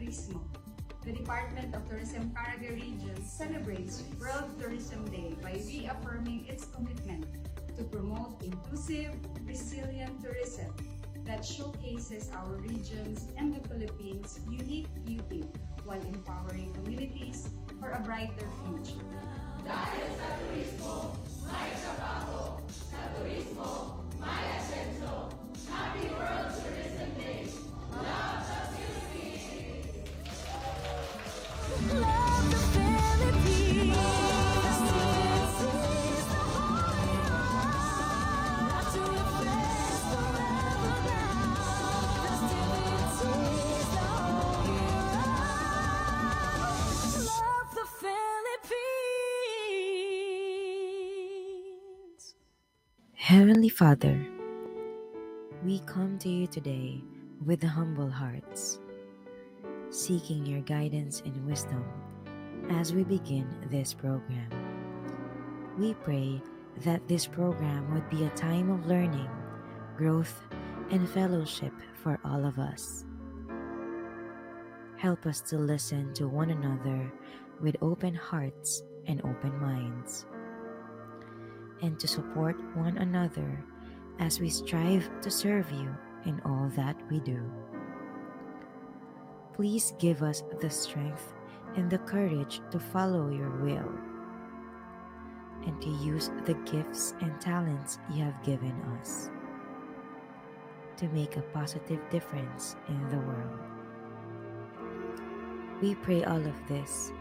Turismo. The Department of Tourism Caraga Region celebrates World Tourism Day by reaffirming its commitment to promote inclusive, resilient tourism that showcases our region's and the Philippines' unique beauty while empowering communities for a brighter future. Dahil sa turismo, may trabaho. Sa turismo, may asenso. Happy World Tourism Day! Love the Philippines! Love the Philippines. This is the holy land. Not to refresh forever now. Festivities the whole year round. Love the Philippines. Heavenly Father, we come to you today with humble hearts, seeking your guidance and wisdom as we begin this program. We pray that this program would be a time of learning, growth, and fellowship for all of us. Help us to listen to one another with open hearts and open minds, and to support one another as we strive to serve you in all that we do. Please give us the strength and the courage to follow your will and to use the gifts and talents you have given us to make a positive difference in the world. We pray all of this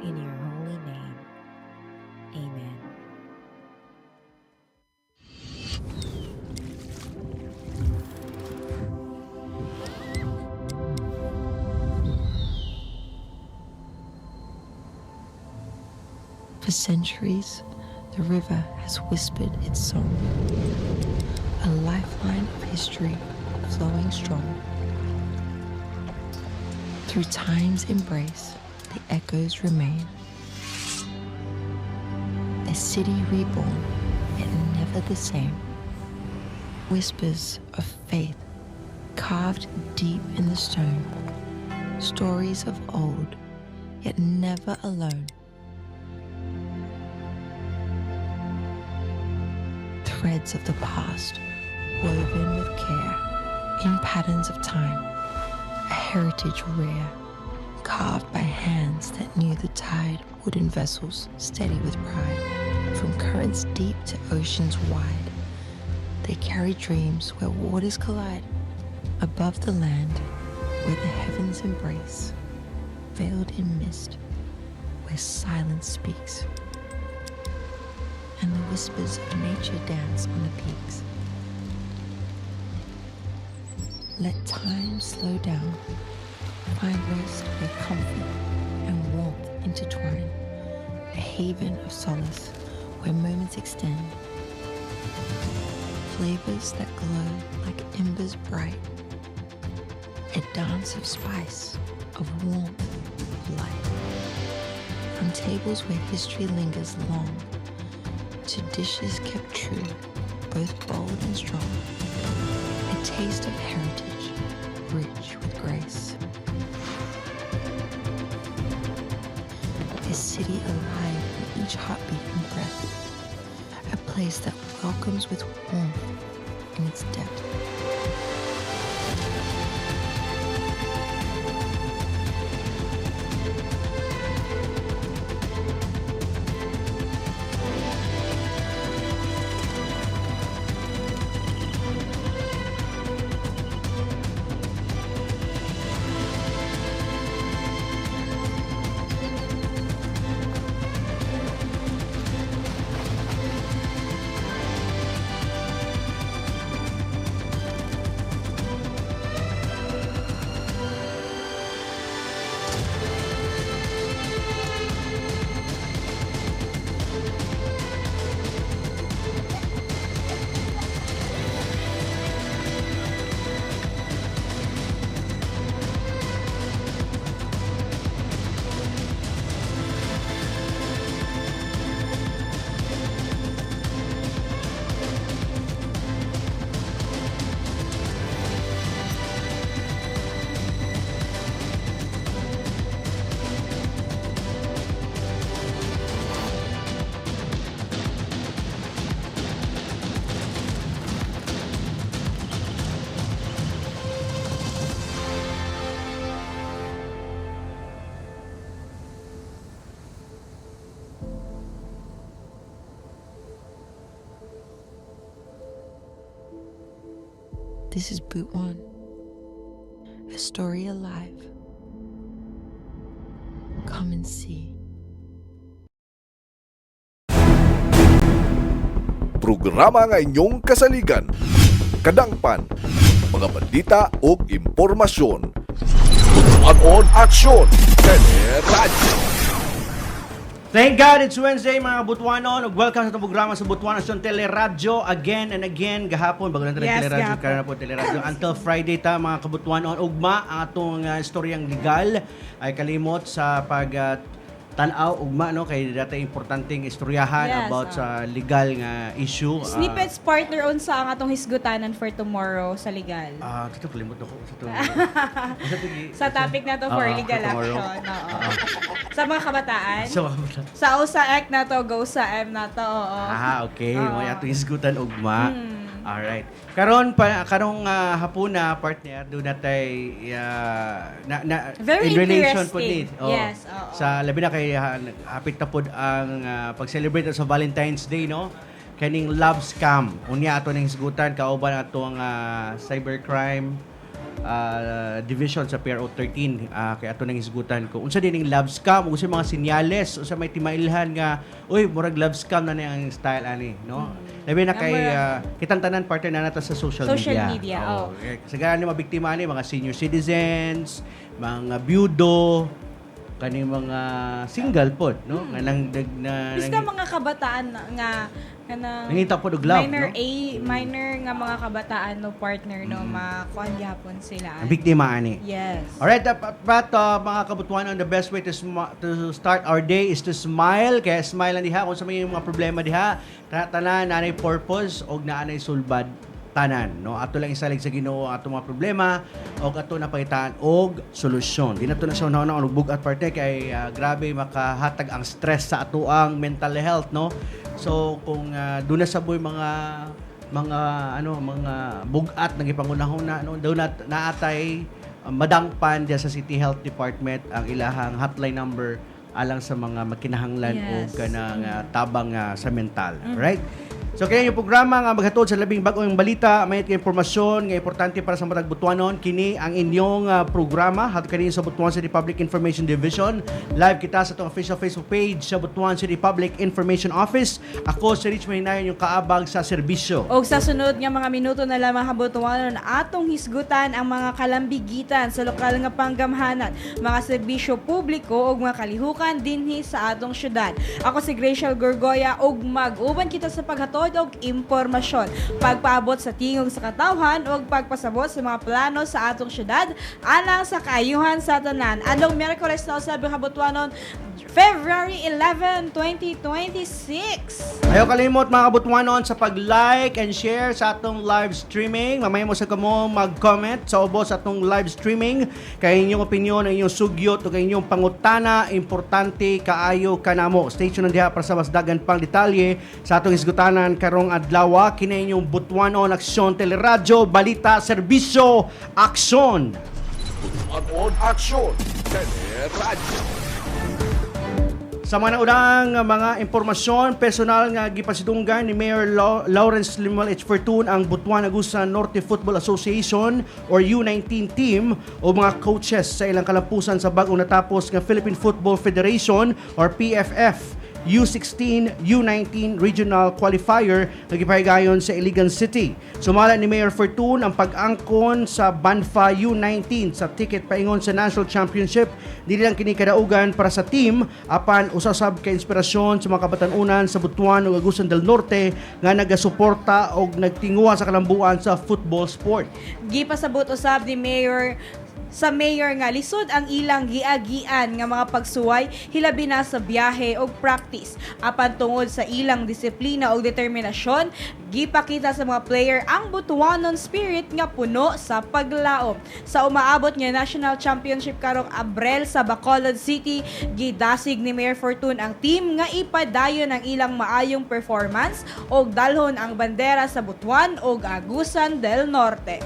in your holy name. Amen. For centuries, the river has whispered its song, a lifeline of history flowing strong. Through time's embrace, the echoes remain. A city reborn, yet never the same. Whispers of faith carved deep in the stone. Stories of old, yet never alone. Threads of the past, woven with care, in patterns of time, a heritage rare, carved by hands that knew the tide, wooden vessels steady with pride, from currents deep to oceans wide. They carry dreams where waters collide, above the land where the heavens embrace, veiled in mist where silence speaks, and the whispers of nature dance on the peaks. Let time slow down, find rest where comfort and warmth intertwine, a haven of solace where moments extend, flavors that glow like embers bright, a dance of spice, of warmth, of light, from tables where history lingers long, to dishes kept true, both bold and strong. A taste of heritage, rich with grace. A city alive in each heartbeat and breath. A place that welcomes with warmth in its depth. This is Butuan, a story alive. Come and see. Programa nga inyong kasaligan, kadangpan, mga balita o impormasyon. Butuan Aksyon, Teleradyo. Thank God it's Wednesday mga Butuanon. Welcome sa itong programa sa Butuan Aksyon Teleradyo. Again and again, gahapon, bago lang Yes, Teleradyo, gahapon. karon na po Teleradyo. Until Friday ta mga Kabutuanon. Ugma ang atong istoryang legal ay kalimot sa tanaw ugma no kay data importanteng istoryahan Yes, about sa legal nga issue. Snippets partner on sa ang atong hisgutanan for tomorrow sa legal. Dito kalimot ako sa to. Sa topic na to for legal for tomorrow. action. Oo. Sa mga kabataan. So, Sa O sa Act na to, Go sa M na to. Oo. okay. Oo. May atong isgutan ugma. Alright. Karong hapuna partner do natay Very in relation po interesting. ni Yes, oo. sa labi na kay hapit na pod ang pag-celebrate sa Valentine's Day no. Kaning love scam. Unya ato ning hisgutan kauban ato ang cybercrime division sa PRO 13 kay ato nang hisgutan ko unsa din ning love scam unsa mga senyales unsa may timailhan nga uy murag love scam na ang style ani no labi na kay kitang tanan partner na nata sa social media, Oo. Sagana ni mabiktima ni mga senior citizens mga byudo kaning mga single pod no nga nang Basta mga kabataan nga kanang nangita pod og love minor no minor nga mga kabataan no partner no makuan gyapon sila. ang biktima ani. Yes. Alright, but mga kabutuan, the best way to start our day is to smile. Kaya smile lang diha kung sa may mga problema diha. Tanan nanay purpose og naanay sulbad tanan. No? Ato lang isalig sa Ginoo ato mga problema og ato napagitaan og solusyon. Di na to na siya unahon ang bugat parte kay grabe makahatag ang stress sa ato ang mental health. No? So kung doon na sa boy mga bugat nang ipangunahon na no daw naatay madangpan diya sa City Health Department ang ilahang hotline number alang sa mga makinahanglan o Yes. kanang tabang sa mental, right? So kaya yung programa nga maghatod sa labing bag-ong balita, may impormasyon nga importante para sa matag Butuanon, kini ang inyong programa hatod kanina sa Butuan City Public Information Division. Live kita sa itong official Facebook page sa Butuan City Public Information Office. Ako si Rich Mahinayon, yung kaabag sa serbisyo. Og sa sunod nga mga minuto na lamang habutuanon atong hisgutan ang mga kalambigitan sa lokal nga panggamhanan, mga serbisyo publiko ug mga kalihukan dinhi sa atong syudad. Ako si Graciel Gorgoya ug mag-uban kita sa paghatod og impormasyon, pagpaabot sa tingog sa katawhan ug pagpasabot sa mga plano sa atong syudad alang sa kaayuhan sa tanan. Adong Miyerkules na sa habutuanon February 11, 2026. Ayaw kalimot mga kabutuanon sa pag-like and share sa atong live streaming. Mamaya mo sa kamo mag-comment sa ubos sa atong live streaming. Kay inyong opinion, inyong sugyot o kay inyong pangutana, importante kaayo kanamo. Stay tuned diha para sa mas dagan pang detalye sa atong isgutanan karong adlaw. Kini inyong Butuanon Aksyon Teleradyo, balita, serbisyo, aksyon. Butuan Aksyon, Teleradyo. Sa mga naunang mga impormasyon, personal nga gipasidunggan ni Mayor Lawrence Limuel H. Fortun ang Butuan Agusan Norte Football Association or U19 team o mga coaches sa ilang kalampusan sa bagong natapos ng Philippine Football Federation or PFF U16, U19 Regional Qualifier na gipahigayon sa Iligan City. Sumala ni Mayor Fortun ang pag-angkon sa Banfa U19 sa ticket paingon sa National Championship. Dili lang kini kadaugan para sa team apan usasab ka inspirasyon sa mga kabatanunan sa Butuan ug Agusan del Norte nga nagasuporta og nagtinguha sa kalambuan sa football sport. Gipasabot usab ni Mayor nga lisod ang ilang giagian nga mga pagsuway hilabi na sa biyahe o practice apan tungod sa ilang disiplina o determinasyon gipakita sa mga player ang Butuanon spirit nga puno sa paglaom. Sa umaabot nga National Championship karong Abril sa Bacolod City, gidasig ni Mayor Fortun ang team nga ipadayon ang ilang maayong performance og dalhon ang bandera sa Butuan ug Agusan del Norte.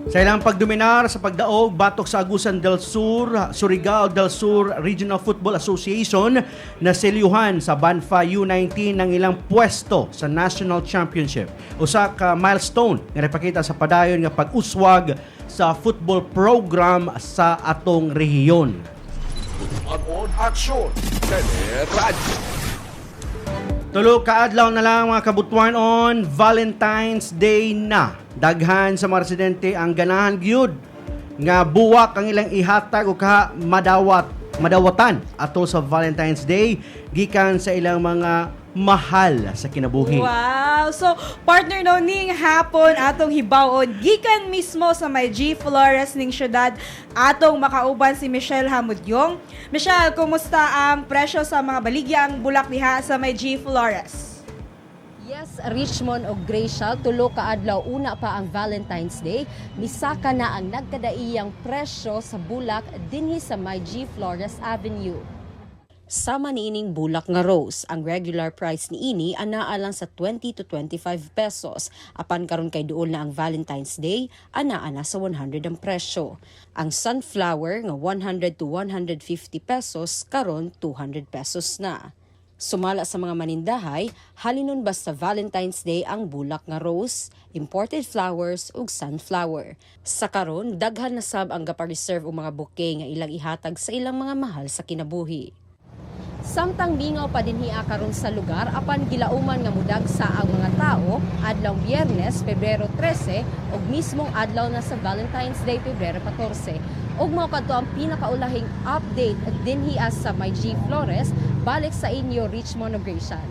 Sa ilang pagdominar sa pagdaog, batok sa Agusan del Sur, Surigao del Sur Regional Football Association na selyuhan sa Banfa U19 ng ilang pwesto sa National Championship. Usa ka milestone nga napakita sa padayon nga pag-uswag sa football program sa atong rehiyon. On action, Teleradyo. Tulo ka adlaw na lang mga kabutuan on Valentine's Day na. Daghan sa mga residente ang ganahan gyud nga buwak ang ilang ihatag o kaha madawatan ato sa Valentine's Day gikan sa ilang mga mahal sa kinabuhi. Wow! So, partner no ning hapon atong hibawon gikan mismo sa may G Flores ning syudad atong makauban si Michelle Hamudyong. Michelle, kumusta ang presyo sa mga baligyang bulak diha sa may G Flores? Yes, Richmond o Gracia, tulo ka adlaw una pa ang Valentine's Day, misaka na ang nagkadaiyang presyo sa bulak dinhi sa may G Flores Avenue. Sama niining bulak nga rose, ang regular price niini anaa lang sa 20 to 25 pesos. Apan karon kay duol na ang Valentine's Day, anaa na sa 100 ang presyo. Ang sunflower nga 100 to 150 pesos, karon 200 pesos na. Sumala sa mga manindahay, halinon basta Valentine's Day ang bulak nga rose, imported flowers ug sunflower. Sa karon, daghan na sab ang gapa-reserve og mga bouquet nga ilang ihatag sa ilang mga mahal sa kinabuhi. Samtang bingaw pa dinhi karon sa lugar apan gilauman nga mudag sa ang mga tao adlaw Biyernes, Pebrero 13 ug mismong adlaw na sa Valentine's Day, Pebrero 14. Ug mao kadto ang pinakaulahing update dinhi sa may G Flores, balik sa inyo Richmond Gracia.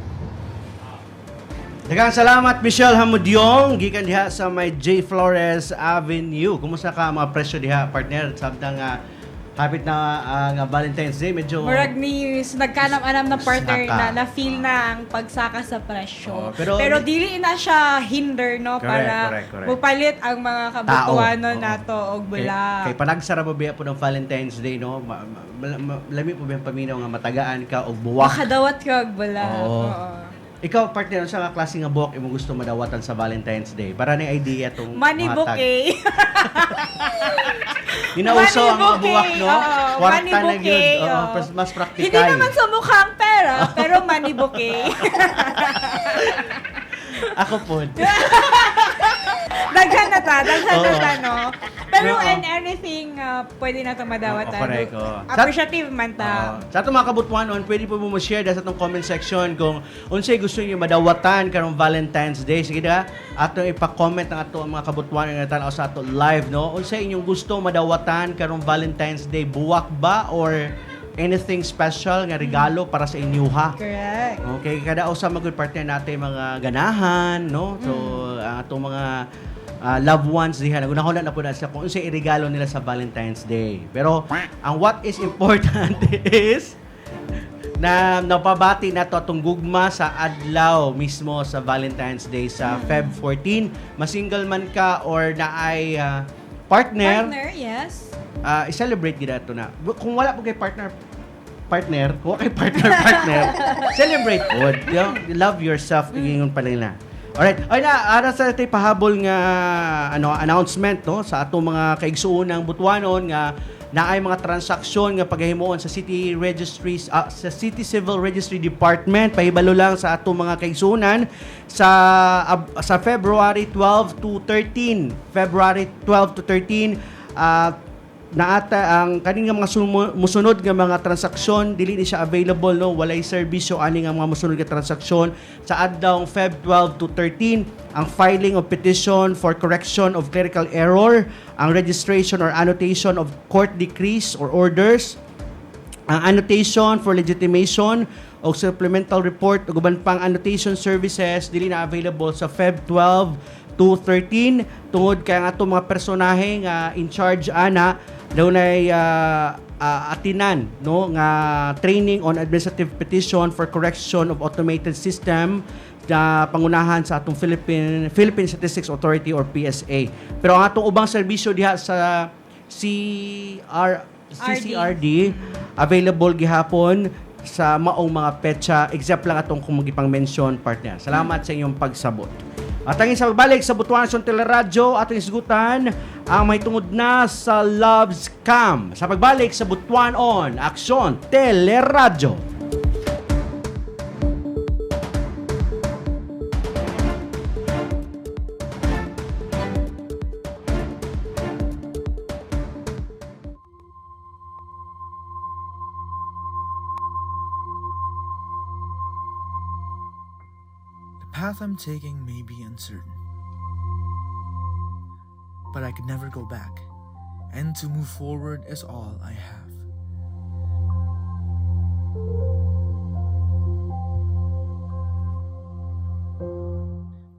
Daghang salamat Michelle Hamudyong gikan diha sa may J Flores Avenue. Kumusta ka mga presyo diha partner samtang hapit na nga Valentine's Day, medyo Murag ni nagkanam-anam na partner Saka. na feel na ang pagsaka sa presyo. Oh, pero dili na siya hinder no para correct. mupalit ang mga kabutuanon Oo. nato og bulak. Kay panagsara mo biya po ng Valentine's Day, no? Lami po biya paminaw nga matagaan ka og buwak. Makadawat ka og bulak. Oo. Oo. Ikaw, partner, ano sa klase nga buwak imo gusto madawatan sa Valentine's Day? Para ni idea tong Money mga tag- bouquet. Ginauso Money ang mga buwak, bouquet, no? oo, Kwarta money na bouquet, yun. Oo, oo. mas practical. Hindi naman sa mukha ang pera, pero money bouquet. Ako po. Daghan na ta, Oo. no? Pero Oo. and anything pwede na ito madawatan. Oo, correct, oo. Appreciative man ta. Sa atong mga kabutwanon, pwede po mo share sa atong comment section kung unsay gusto niyo madawatan karong Valentine's Day. Sige da, atong ipa-comment ang ato mga kabutwanon nga tanaw sa ato live, no? Unsay inyong gusto madawatan karong Valentine's Day? Buwak ba or anything special nga regalo para sa inyo ha? Correct. Okay, kada usa magud partner natin mga ganahan, no? So, ang atong mga loved ones diha nagunahon na po na siya kung unsay iregalo nila sa Valentine's Day. Pero ang what is important is na napabati nato atong gugma sa adlaw mismo sa Valentine's Day sa Feb 14. Masingle man ka or naay partner, Yes. i-celebrate gid ato na. Kung wala po kay partner, kung wala kay partner, celebrate po. Love yourself, ingon pa nila. Alright, ay na ara sa tay pahabol nga announcement no sa atong mga kaigsuon ng Butuanon nga naay mga transaksyon nga paghimuon sa City Registries sa City Civil Registry Department. Pahibalo lang sa atong mga kaigsuonan sa February 12 to 13. February 12 to 13 naata ang kaning nga mga musunod nga mga transaksyon dili ni siya available no, walay serbisyo ani nga mga musunod nga transaksyon sa adlaw Feb 12 to 13. Ang filing of petition for correction of clerical error, ang registration or annotation of court decrees or orders, ang annotation for legitimation o supplemental report ug uban pang annotation services dili na available sa Feb 12 to 13 tungod kay ang atong mga personahe nga in charge ana daw nay atinan no nga training on administrative petition for correction of automated system na pangunahan sa atong Philippine Statistics Authority or PSA. Pero ang atong ubang serbisyo diha sa CCRD available gihapon sa maong mga petsa except lang atong kung magipang mention partner. Salamat sa inyong pagsabot. At ang sa pagbalik sa Butuan sa Teleradyo, ating isgutan ang may tungod na sa Love Scam. Sa pagbalik sa Butuan on Aksyon Teleradyo. The path I'm taking may be uncertain, but I could never go back, and to move forward is all I have.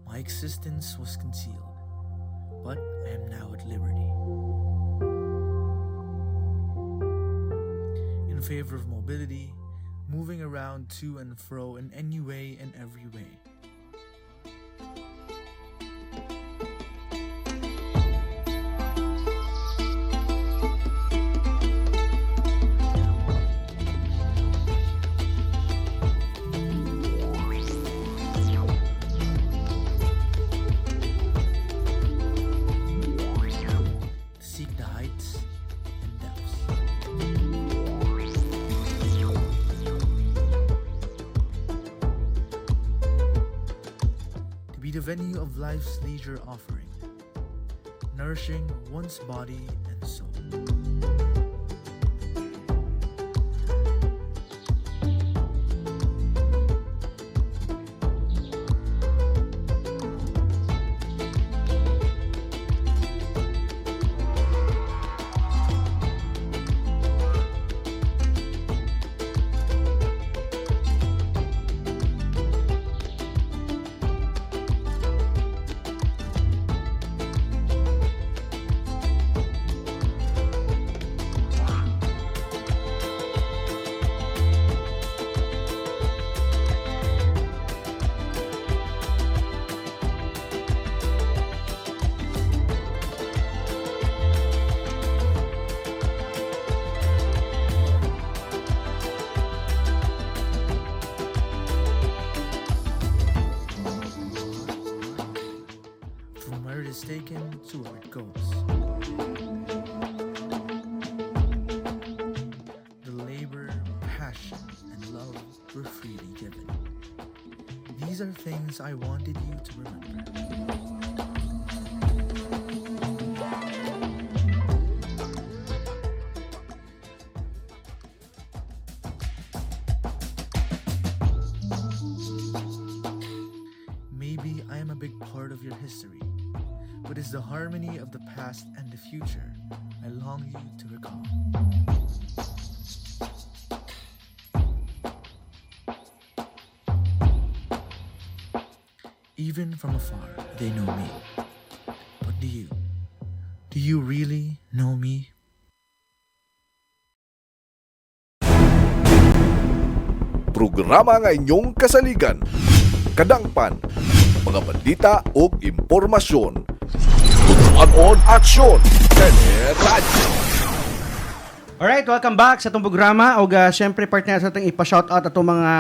My existence was concealed, but I am now at liberty. In favor of mobility, moving around to and fro in any way and every way. Seek the heights and depths. To be the venue of life's leisure offering, nourishing one's body and soul. From where it is taken to where it goes. The labor, passion, and love were freely given. These are things I wanted you to remember. Maybe I am a big part of your history, but it's the harmony of the past and the future I long you to recall. Even from afar, they know me. But do you? Do you really know me? Programa nga inyong kasaligan. Kadangpan, mga balita o impormasyon. Butuan on Aksyon Teleradyo. Alright, welcome back sa itong programa. O syempre, partner sa itong ipa-shoutout atong mga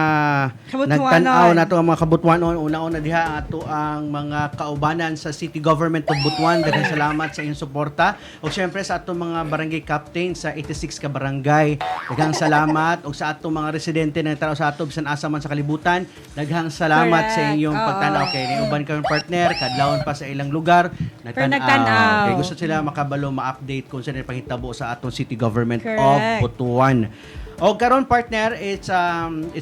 Kabutuanon. nagtanaw na itong mga kabutuanon. Una-una diha ato ang mga kaubanan sa City Government of Butuan. Daghang salamat sa inyong suporta. O syempre sa atong mga barangay captain sa 86 ka barangay. Daghang salamat. O sa atong mga residente na nagtanaw sa ato bisan asa man sa kalibutan. Daghang salamat sa Correct. inyong Oo. pagtanaw. Okay, uban kami partner, kadlawon pa sa ilang lugar. nagtanaw. Kaya gusto sila makabalo ma-update kung saan pahitabo sa atong City Government of Correct. Butuan. O karon partner, it's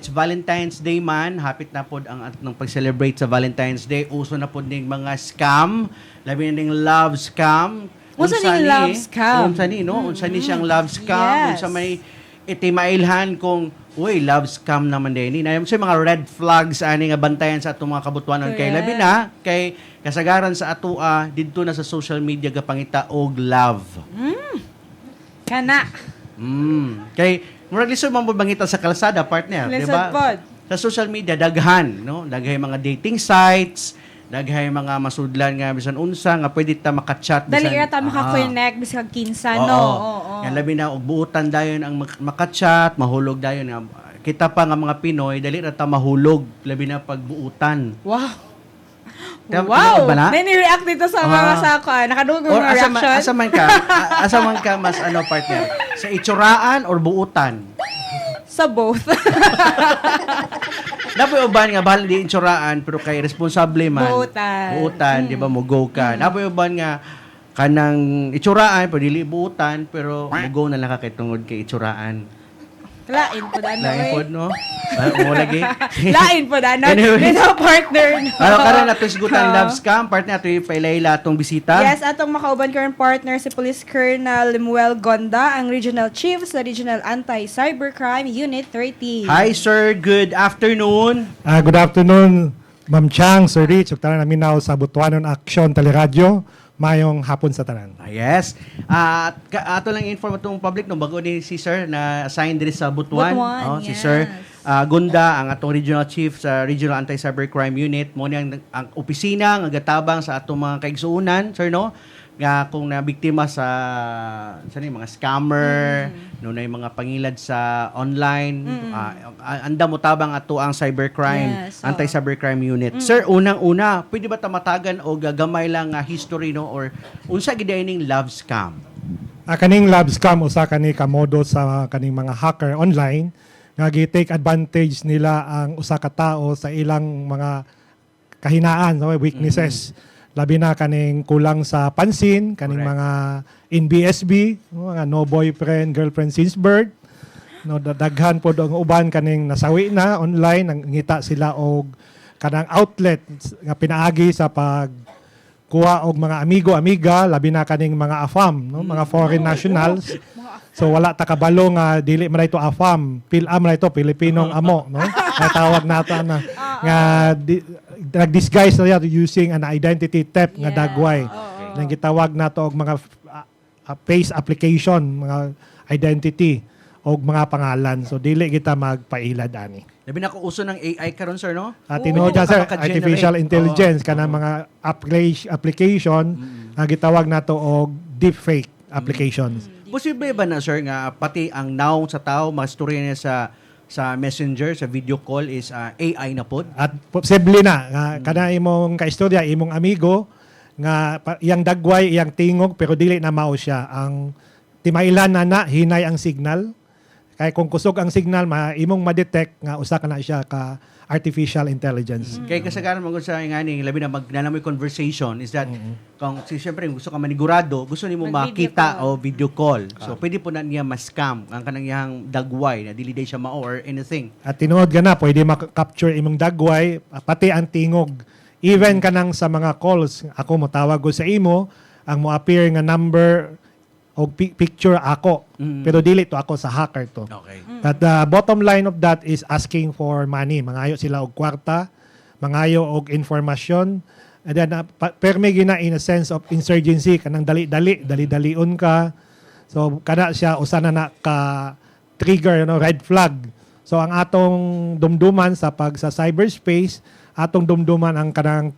Valentine's Day man. Hapit na pod ang atong pag-celebrate sa Valentine's Day. Uso na pod ning mga scam, labi na ning love scam. Unsa ning love scam? Unsa ni no? Unsa ni siyang love scam? Yes. Unsa may itimailhan kung uy, love scam naman din. Na yung mga red flags ani nga bantayan sa atong mga kabutuanon kay Correct. labi na kay kasagaran sa ato didto na sa social media gapangita og love. Kana. Kay murag lisod man po bangita sa kalsada partner, di Lisod ba? pod. Sa social media daghan, no? Daghay mga dating sites, daghay mga masudlan nga bisan unsa nga pwede ta maka-chat Dali ra ta maka-connect bisag kinsa no. Oo. Yan labi na og buutan dayon ang maka-chat, mahulog dayon nga kita pa nga mga Pinoy dali ra ta mahulog labi na pagbuutan. Wow. Wow! Ba na? Nani-react dito sa mga sako. Nakadugong Or mga reaction. asa man ka mas partner? Sa itsuraan or buutan? Sa both. Napoy uban nga bahal di itsuraan pero kay responsable man. Buutan. Di ba mo go ka. Napoy uban nga kanang itsuraan pero dili buutan pero mo go na lang ka kay tungod kay itsuraan. Lain po dano. Lain pod no. Mo lagi. Lain po dano. Anyways. Dino partner no. Karon nato sigutan love scam partner ato Layla atong bisita. Yes, atong makauban karon partner si Police Colonel Lemuel Gonda, ang Regional Chief sa Regional Anti-Cybercrime Unit 30. Hi sir, good afternoon. Good afternoon, Ma'am Chang, Sir Rich, ug tanan namin now sa Butuanon Action Teleradyo. Mayong hapon sa tanan. Yes. Ato lang inform itong public no bago ni si Sir na assigned diri sa Butuan. Si yes. Sir Gunda ang atong Regional Chief sa Regional Anti-Cybercrime Unit. Mo ni ang opisina nga gatabang sa atong mga kaigsuunan, Sir no. Nga kung nabiktima sa mga scammer, no na mga pangilad sa online, anda mo tabang ato ang cybercrime, Yes, anti-cybercrime unit. Sir, unang-una, pwede ba tamatagan o gagamay lang nga history no or unsa gid ning love scam? Kaning love scam usa kani kamodo sa kaning mga hacker online nga gi-take advantage nila ang usa ka tao sa ilang mga kahinaan, no, weaknesses. Labi na kaning kulang sa pansin, kaning Correct. mga NBSB, mga no boyfriend, girlfriend since birth. No, daghan po ang uban kaning nasawi na online, nang ngita sila og kanang outlet nga pinaagi sa pag kuha og mga amigo-amiga, labi na kaning mga AFAM, no, mga foreign nationals. So wala ta kabalo nga dili man ito AFAM, PhilAm na ito, Pilipinong amo, no? Kaya tawag nato na nga nag-disguise na yan using an identity theft nga dagway. Nang gitawag nato og mga face application, mga identity og mga pangalan. So dili kita magpailad ani. Labi na ko uso ng AI karon sir no? Tinuod dyan, sir, artificial intelligence kanang mga application nga gitawag nato og deepfake applications. Posible ba na sir nga pati ang noun sa tao, mga storya niya sa messenger, sa video call is AI na pod? At posible na nga kana imong kaistorya, imong amigo nga iyang dagway, iyang tingog pero dili na mao siya. Ang timailan na hinay ang signal. Kay kung kusog ang signal, imong ma-detect nga usa ka na siya ka artificial intelligence. Kaya kasagaran mo sa nga ni labi na magnanamoy conversation is that kung siyempre gusto ka manigurado, gusto nimo makita o video call. So pwede po na niya ma-scam ang kanang iyang dagway na dili day siya mao or anything. At tinuod ka na, pwede mak-capture imong dagway, pati ang tingog. Even kanang sa mga calls, ako mo tawag ko sa imo, ang mo appear nga number o picture ako. Pero dili to ako sa hacker to. Okay. But the bottom line of that is asking for money. Mangayo sila og kwarta, mangayo og informasyon. And then, perme gina in a sense of insurgency, kanang dali-dalion ka. So, kana siya, usana na ka trigger, red flag. So, ang atong dumduman sa cyberspace, atong dumduman ang kanang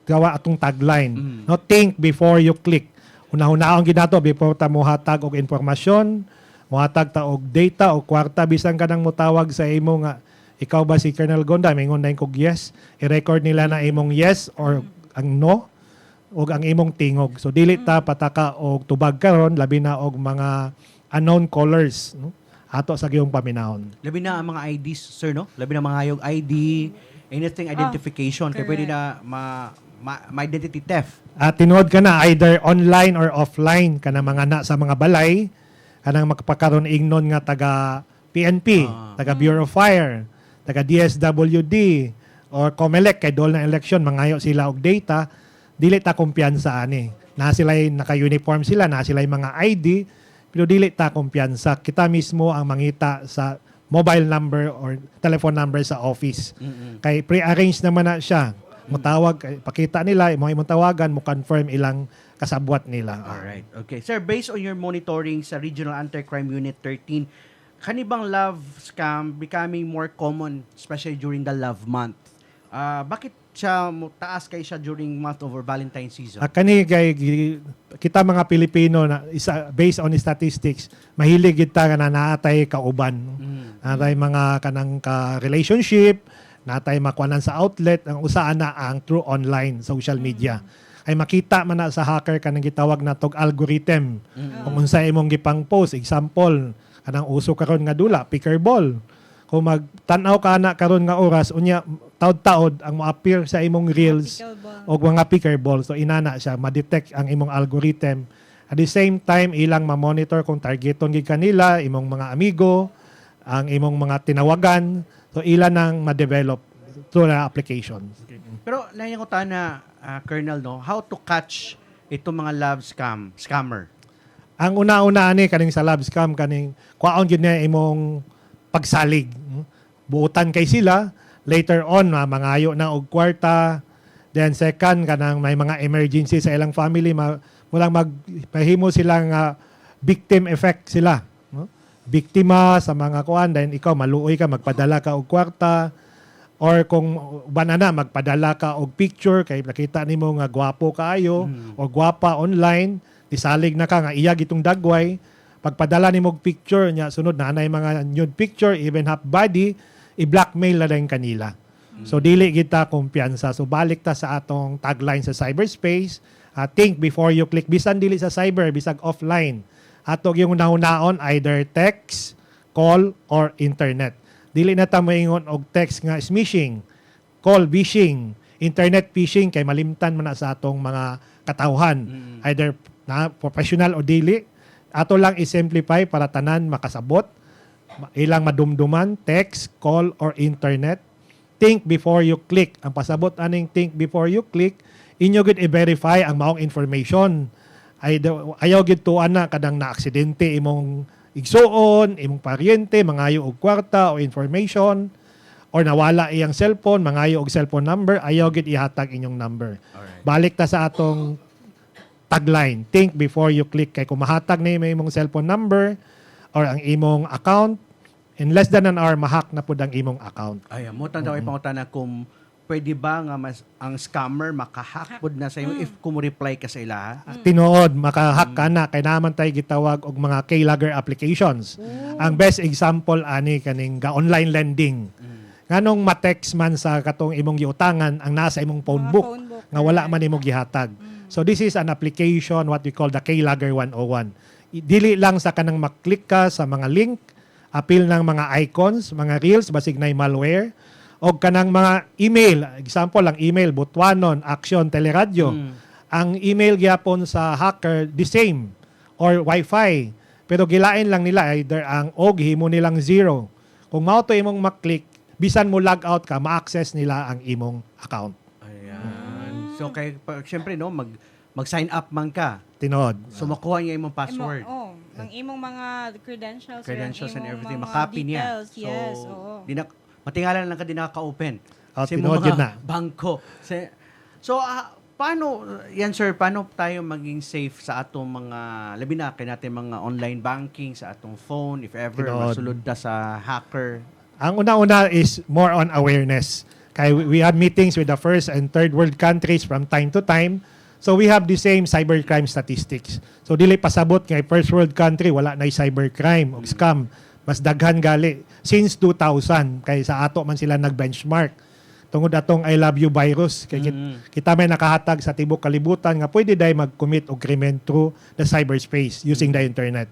gawa atong tagline. No, think before you click. Una-una ang ginato before ta mohatag og informasyon, mohatag ta og data o kwarta bisan kanang motawag sa imo nga ikaw ba si Colonel Gonda, mingon na kog yes, i-record nila na imong yes or ang no og ang imong tingog. So dili ta pataka og tubag karon labi na og mga unknown callers, no? Ato sa giyong paminahon. Labi na ang mga IDs sir no? Labi na mga hayog ID, anything identification kay pwede na ma-identity theft. At tinuod ka na either online or offline ka na mga na sa mga balay kanang magpakaroon ignon nga taga PNP, taga Bureau of Fire, taga DSWD or COMELEC kay dol na election mangayo sila og data, dili ta kumpiyansa ani. Na sila naka-uniform sila, na sila mga ID, pero dili ta kumpiyansa. Kita mismo ang mangita sa mobile number or telephone number sa office. Kay pre-arrange naman na siya. Mutawag, pakita nila, imong tawagan, mo confirm ilang kasabwat nila. Alright. Okay. Sir, based on your monitoring sa Regional Anti-Crime Unit 13, kanibang love scam becoming more common, especially during the love month? Bakit siya taas kay siya during month of Valentine's season? Kani kay kita mga Pilipino na based on statistics, mahilig kita nga naatay kauban. Atay mga kanang ka relationship, natay makuanan sa outlet ang usaan na ang through online social media. Ay makita man na sa hacker kanang gitawag natog algorithm. Kung unsa imong gipang post, example, kanang uso karon nga dula, pickleball. Kung magtan-aw ka na karon nga oras unya taud-taud ang mo-appear sa imong reels o mga pickleball. So inana siya ma-detect ang imong algorithm. At the same time ilang ma-monitor kung targeton gid kanila, imong mga amigo, ang imong mga tinawagan. So ilan nang ma-develop through na applications. Pero nayan ko na Colonel, no, how to catch itong mga love scammer? Ang una-una ani kaning sa love scam kaning kwaon gyud na imong pagsalig. Buutan kay sila, later on mangayo na og kwarta. Then second kanang may mga emergency sa ilang family mulang magpahimo silang victim effect sila. No? Biktima sa mga kuan, then ikaw maluoy ka magpadala ka og kwarta. Or kung banana magpadala ka og picture kay nakita nimo nga gwapo kaayo o gwapa online, tisalig na ka nga iya gitong dagway, pagpadala nimo og picture nya sunod na anay mga nude picture even half body, i-blackmail na lang kanila. So dili kita kumpiyansa. So balik ta sa atong tagline sa cyberspace, think before you click, bisan dili sa cyber, bisag offline. Atog yung nahunaon either text, call or internet. Dili na ta moingon og text nga smishing, call phishing, internet phishing kay malimtan man na sa atong mga katawhan. Either na professional o dili. Ato lang i-simplify para tanan makasabot. Ilang madumduman, text, call or internet. Think before you click. Ang pasabot aning think before you click, inyo gid i-verify ang maong information. Ayaw gid tuan na kadang na aksidente imong igsuon, imong paryente, mangayo og kwarta o information, or nawala iyang cellphone, mangayo og cellphone number, ayaw gid ihatag inyong number. Alright. Balik ta sa atong tagline, think before you click. Kay kung mahatag na imong cellphone number or ang imong account, in less than an hour, mahack na po ang imong account. Ay, mo tandaw ipangutana kung pwede ba nga ang scammer makahack pod na sa imo if kumo-reply ka sa ila? Tinuod, makahack ka na. Kaya naman tayo gitawag og mga keylogger applications. Ang best example ani kaning online lending. Nganong ma-text man sa katong imong giutangan ang nasa imong phone book nga wala man imong gihatag. So this is an application what we call the Keylogger 101. Dili lang sa kanang maklik ka sa mga link, appeal ng mga icons, mga reels, basig na malware, o kanang mga email. Example, ang email, Butuanon, Action, Teleradyo. Ang email gyapon sa hacker, the same. Or Wi-Fi. Pero gilain lang nila, either ang og, himo nilang 0. Kung mao to imong maklik, bisan mo log out ka, ma-access nila ang imong account. Ayan. So, syempre, no, mag-sign up man ka. Tinod. So, makuha niya imong password. Ang imong mga credentials And imong everything. mga Makapy niya. details. Yes, So, matingalan lang ka din nakaka-open. Sa tinod imong yun mga na. bangko. So, paano, yan sir, paano tayo maging safe sa atong mga, labi na, kay natin mga online banking, sa atong phone, if ever, Tinod. masulod ta sa hacker? Ang una-una is more on awareness. Kaya we have meetings with the first and third world countries from time to time. So we have the same cybercrime statistics. So dili pasabot nga first world country wala na cybercrime o scam. Mas daghan gali since 2000 kay sa ato man sila nag-benchmark. Tungod atong I love you virus kay kita may nakahatag sa tibok kalibutan nga pwede day mag-commit og krimen through the cyberspace using the internet.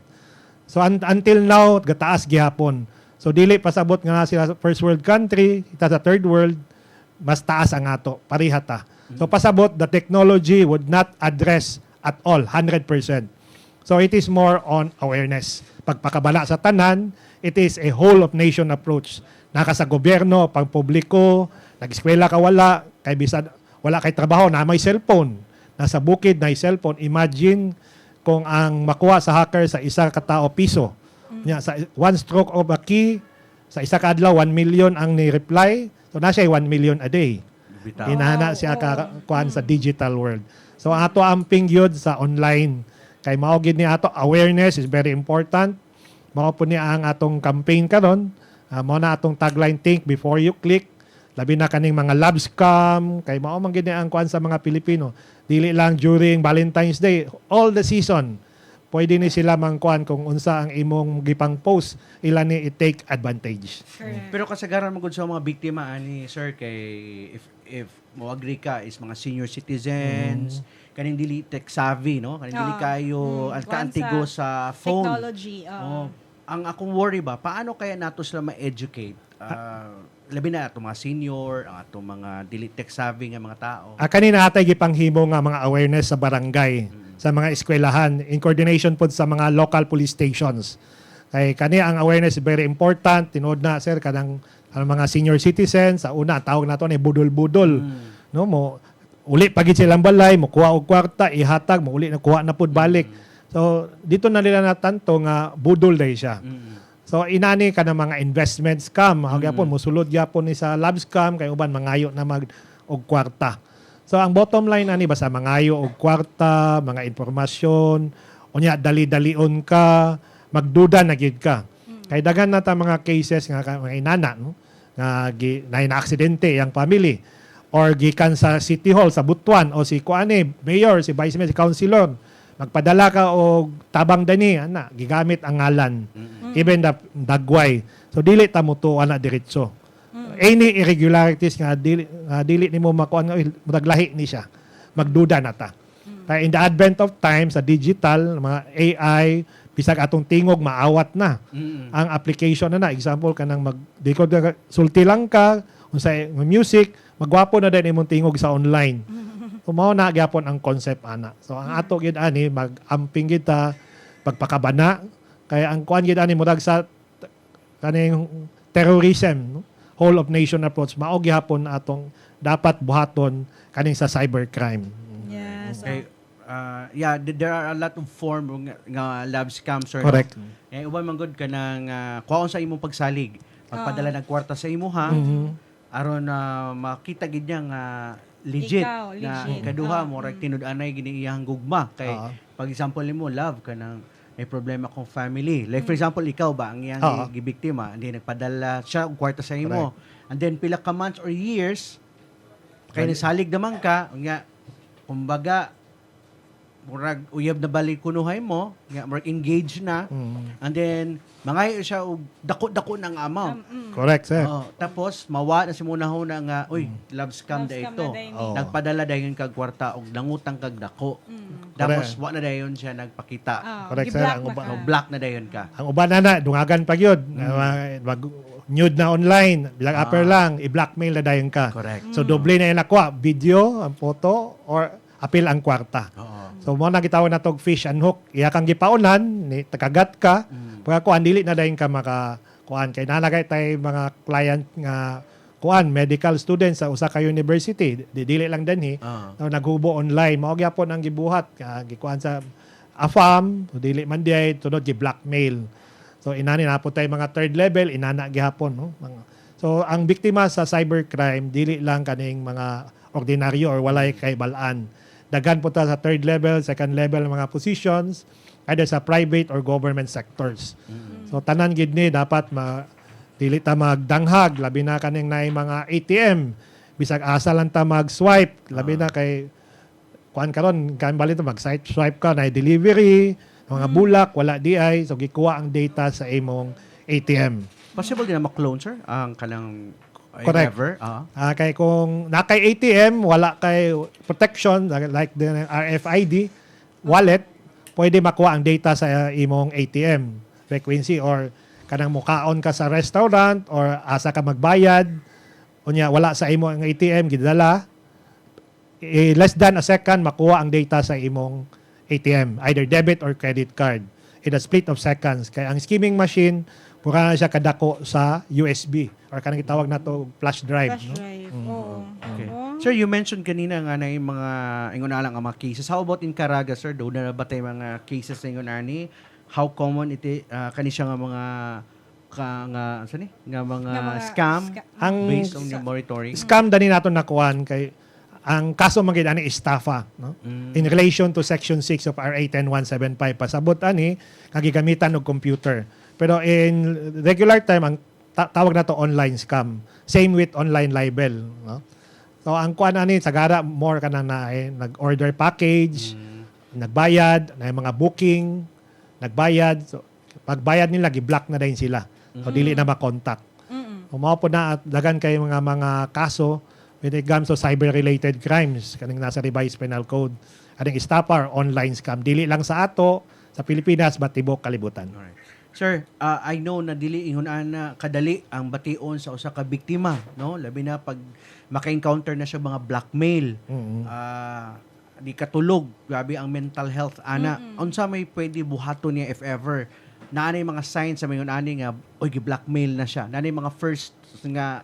So until now gataas gihapon. So dili pasabot nga sila sa first world country, kita sa third world mas taas ang ato, pareha ta. So pasabot, the technology would not address at all, 100%. So it is more on awareness. Pagpakabala sa tanan, it is a whole of nation approach. Naka sa gobyerno, pang publiko, nag-eskwela ka wala, kay bisan wala kay trabaho, na may cellphone. Nasa bukid na cellphone. Imagine kung ang makuha sa hacker sa isa ka tao piso. Nya sa one stroke of a key, sa isa ka adlaw 1 million ang ni-reply. So na siya 1 million a day. Inana siya kuan sa digital world. So ato amping yun sa online. Kay mao gid ni ato awareness is very important. Mao po ni ang atong campaign karon. Mao na atong tagline, think before you click. Labi na kaning mga love scam, kay mao man gid ni ang kuan sa mga Pilipino. Dili lang during Valentine's Day, all the season. pwede ni sila mangkuan kung unsa ang imong gipang post ila ni i-take advantage. Correct. Pero kasagaran mo gud sa mga biktima ani sir kay if mo agree ka is mga senior citizens, kaning dili tech savvy no, kaning dili kayo kaantigo sa phone. Technology. Oh, ang akong worry ba, paano kaya nato sila ma-educate? Labi na itong mga senior, ang atong mga dili tech savvy nga mga tao. Kanina atay gipanghimo nga mga awareness sa barangay, sa mga eskwelahan in coordination pod sa mga local police stations. Kay kani ang awareness very important tinuod na sir kanang ang mga senior citizens sa una tawag nato ni budol-budol. No mo uli pagit silang balay mo kuha og kwarta ihatag mo uli na kuha na pod balik. So dito na nila natanto nga budol day siya. So inani ka ng mga investment scam, gyapon mosulod gyapon ni sa love scam kay uban mangayo na mag og kwarta. So ang bottom line ani basta mangayo og kwarta, mga informasyon, unya dali-dalion ka, magduda na gyud ka. Kay daghan na ta mga cases nga mga inana no nga na aksidente yang family or gikan sa City Hall sa Butuan o si kuane mayor, si vice mayor, si councilor magpadala ka og tabang dani ana gigamit ang ngalan. Even dagway. So dili ta mo to ana diretso. Any irregularities nga dili nimo makuan nga mudaglahi ni siya. Magduda na ta. Kaya in the advent of time sa digital mga AI bisag atong tingog maawat na ang application na example kanang magdikod sulti lang ka unsay music magwapo na din imong tingog sa online. Mao na gyapon ang concept ana. So ang ato gid ani mag-amping kita pagpakabana kaya ang kuan gid ani murag sa kaning terrorism no? Whole of nation approach mao gyapon atong dapat buhaton kaning sa cybercrime. Yes. Okay. There are a lot of form nga love scams or Correct. uban man gud kanang kuhaon sa imong pagsalig. Pagpadala ng kwarta sa imo ha. Aron makita gid niya nga legit Ikaw, na legit. kaduha mo rag tinud-anay gini iyang gugma kay pag example nimo love kanang may problema kong family. Like for example, ikaw ba ang iyang gibiktima, hindi nagpadala siya og kwarta sa imo. And then pila ka months or years kay nasalig naman ka, nga kumbaga murag uyab na balik kunuhay mo, nga murag engage na. And then mangayo siya og dako-dako ng amount. Correct, sir. Tapos mawa na si munahon nga uy, love scam Love da scam ito. na dayon ni. Nagpadala dayon kag kwarta og nangutang kag dako. Tapos wa na dayon siya nagpakita. Correct, sir. Ang Black na dayon ka. Ang uban na dungagan pa gyud. Mag nude na online, bilang upper lang, i-blackmail na dayon ka. Correct. So doble na yung nakuha, video, ang photo, or apil ang kwarta. So mo na gitawag na tog fish and hook. Iya kang gipaulan, ni takagat ka. Pagka kuan dili na dayon ka maka kuan kay nalagay tay mga client nga kuan medical students sa usa ka university. Dili lang dinhi. Naghubo online, mao gyapon ang gibuhat gikuan sa AFAM, dili man diay tunod gi blackmail. So inani na po tay mga third level inana gihapon no. So ang biktima sa cybercrime dili lang kaning mga ordinaryo or walay kay balaan. Daghan po ta sa third level, second level mga positions either sa private or government sectors. So tanan gid ni dapat dili ta magdanghag labi na kaning naay mga ATM bisag asa lang ta mag-swipe labi na kay kuan karon kan bali to mag-swipe ka na delivery mga bulak wala di ay so gikuha ang data sa imong ATM. Possible din na ma-clone sir ang kanang Correct. ever. Kay kung nakay ATM wala kay protection like the RFID wallet pwede makuha ang data sa imong ATM frequency or kanang mukaon ka sa restaurant or asa ka magbayad unya wala sa imong ATM gidala less than a second makuha ang data sa imong ATM either debit or credit card in a split of seconds kay ang skimming machine pura na siya kadako sa USB or kanang gitawag nato flash drive Flash no? drive. Oo. Okay. Oo. Sir, you mentioned kanina nga na yung mga ingon na lang ang mga cases. How about in Caraga, sir? Doon na ba tayo mga cases na ingon ani? How common iti kani siya nga mga nga mga scam Ang based on your monitoring? scam dani nato nakuan kay ang kaso man gid ani estafa no in relation to section 6 of RA 10175 pasabot ani kagigamitan og computer pero in regular time ang tawag nato online scam same with online libel no so ang kuan ani sagara more kana na nag-order package nagbayad na mga booking nagbayad. So, pagbayad nila, gi-block na din sila. So, dili na makontak. Mao po na at dagan kay mga kaso when it comes to cyber-related crimes kaning nasa revised penal code. Aning stopper online scam dili lang sa ato sa Pilipinas but tibok kalibutan. Alright. Sir, I know na dili ingon na kadali ang bation sa usa ka biktima, no? Labi na pag maka-encounter na siya mga blackmail. Di katulog, grabe ang mental health ana. Unsa may pwede buhaton niya if ever? Naanay mga signs sa mayon ani nga oy gi-blackmail na siya. Naanay mga first nga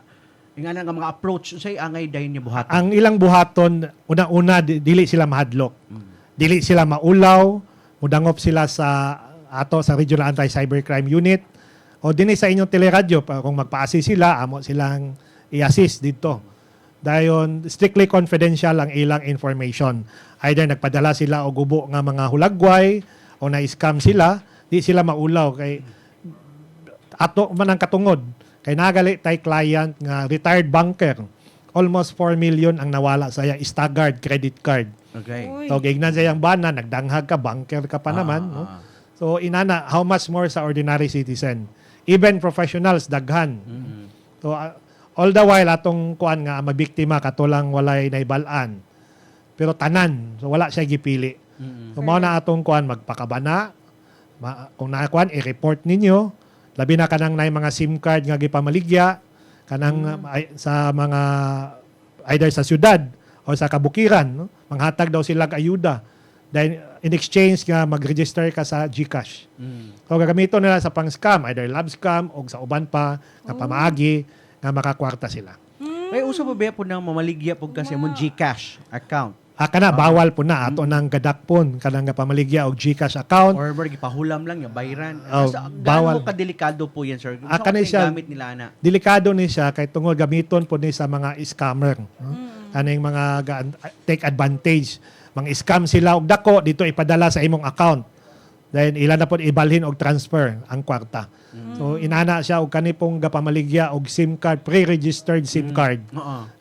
nga mga approach say angay dayon niya buhaton. Ang ilang buhaton una-una dili sila mahadlok. Dili sila maulaw, mudangop sila sa ato sa Regional Anti-Cybercrime Unit o dinhi sa inyong teleradyo kung magpa-assist sila amo silang i-assist dito. Dayon strictly confidential ang ilang information. Either nagpadala sila og gubo nga mga hulagway o na-scam sila, di sila maulaw kay ato man ang katungod kay nagali tay client nga retired banker. Almost 4 million ang nawala sa iya staggered credit card. Okay. So gignan sa iyang bana, nagdanghag ka, banker ka pa naman, no? So inana, how much more sa ordinary citizen? Even professionals daghan. So all the while atong kuan nga mabiktima katulang walay naibalaan. Pero tanan, so wala siya gipili. So mao na atong kuan magpakabana. Kung nakakuan i-report ninyo. Labi na kanang nay mga SIM card nga gipamaligya kanang sa mga either sa syudad o sa kabukiran, no? Manghatag daw sila ayuda. Then in exchange nga mag-register ka sa GCash. So gagamiton nila sa pang-scam, either love scam o sa uban pa nga pamaagi nga makakwarta sila. Ay uso pa ba po nang mamaligya po kasi mo GCash account? Kana bawal po na ato nang gadakpon kanang nga pamaligya og GCash account. Or gipahulam lang yung bayran. Bawal. Gaano kadelikado po yan, sir? Kani siya gamit nila na. Delikado ni siya kay tungod gamiton po ni sa mga scammer. No? Kaning mga take advantage. Mga scam sila og dako dito ipadala sa imong account. Then ilan na po ibalhin og transfer ang kwarta. So inana siya og kani pong gapamaligya og SIM card, pre-registered SIM card.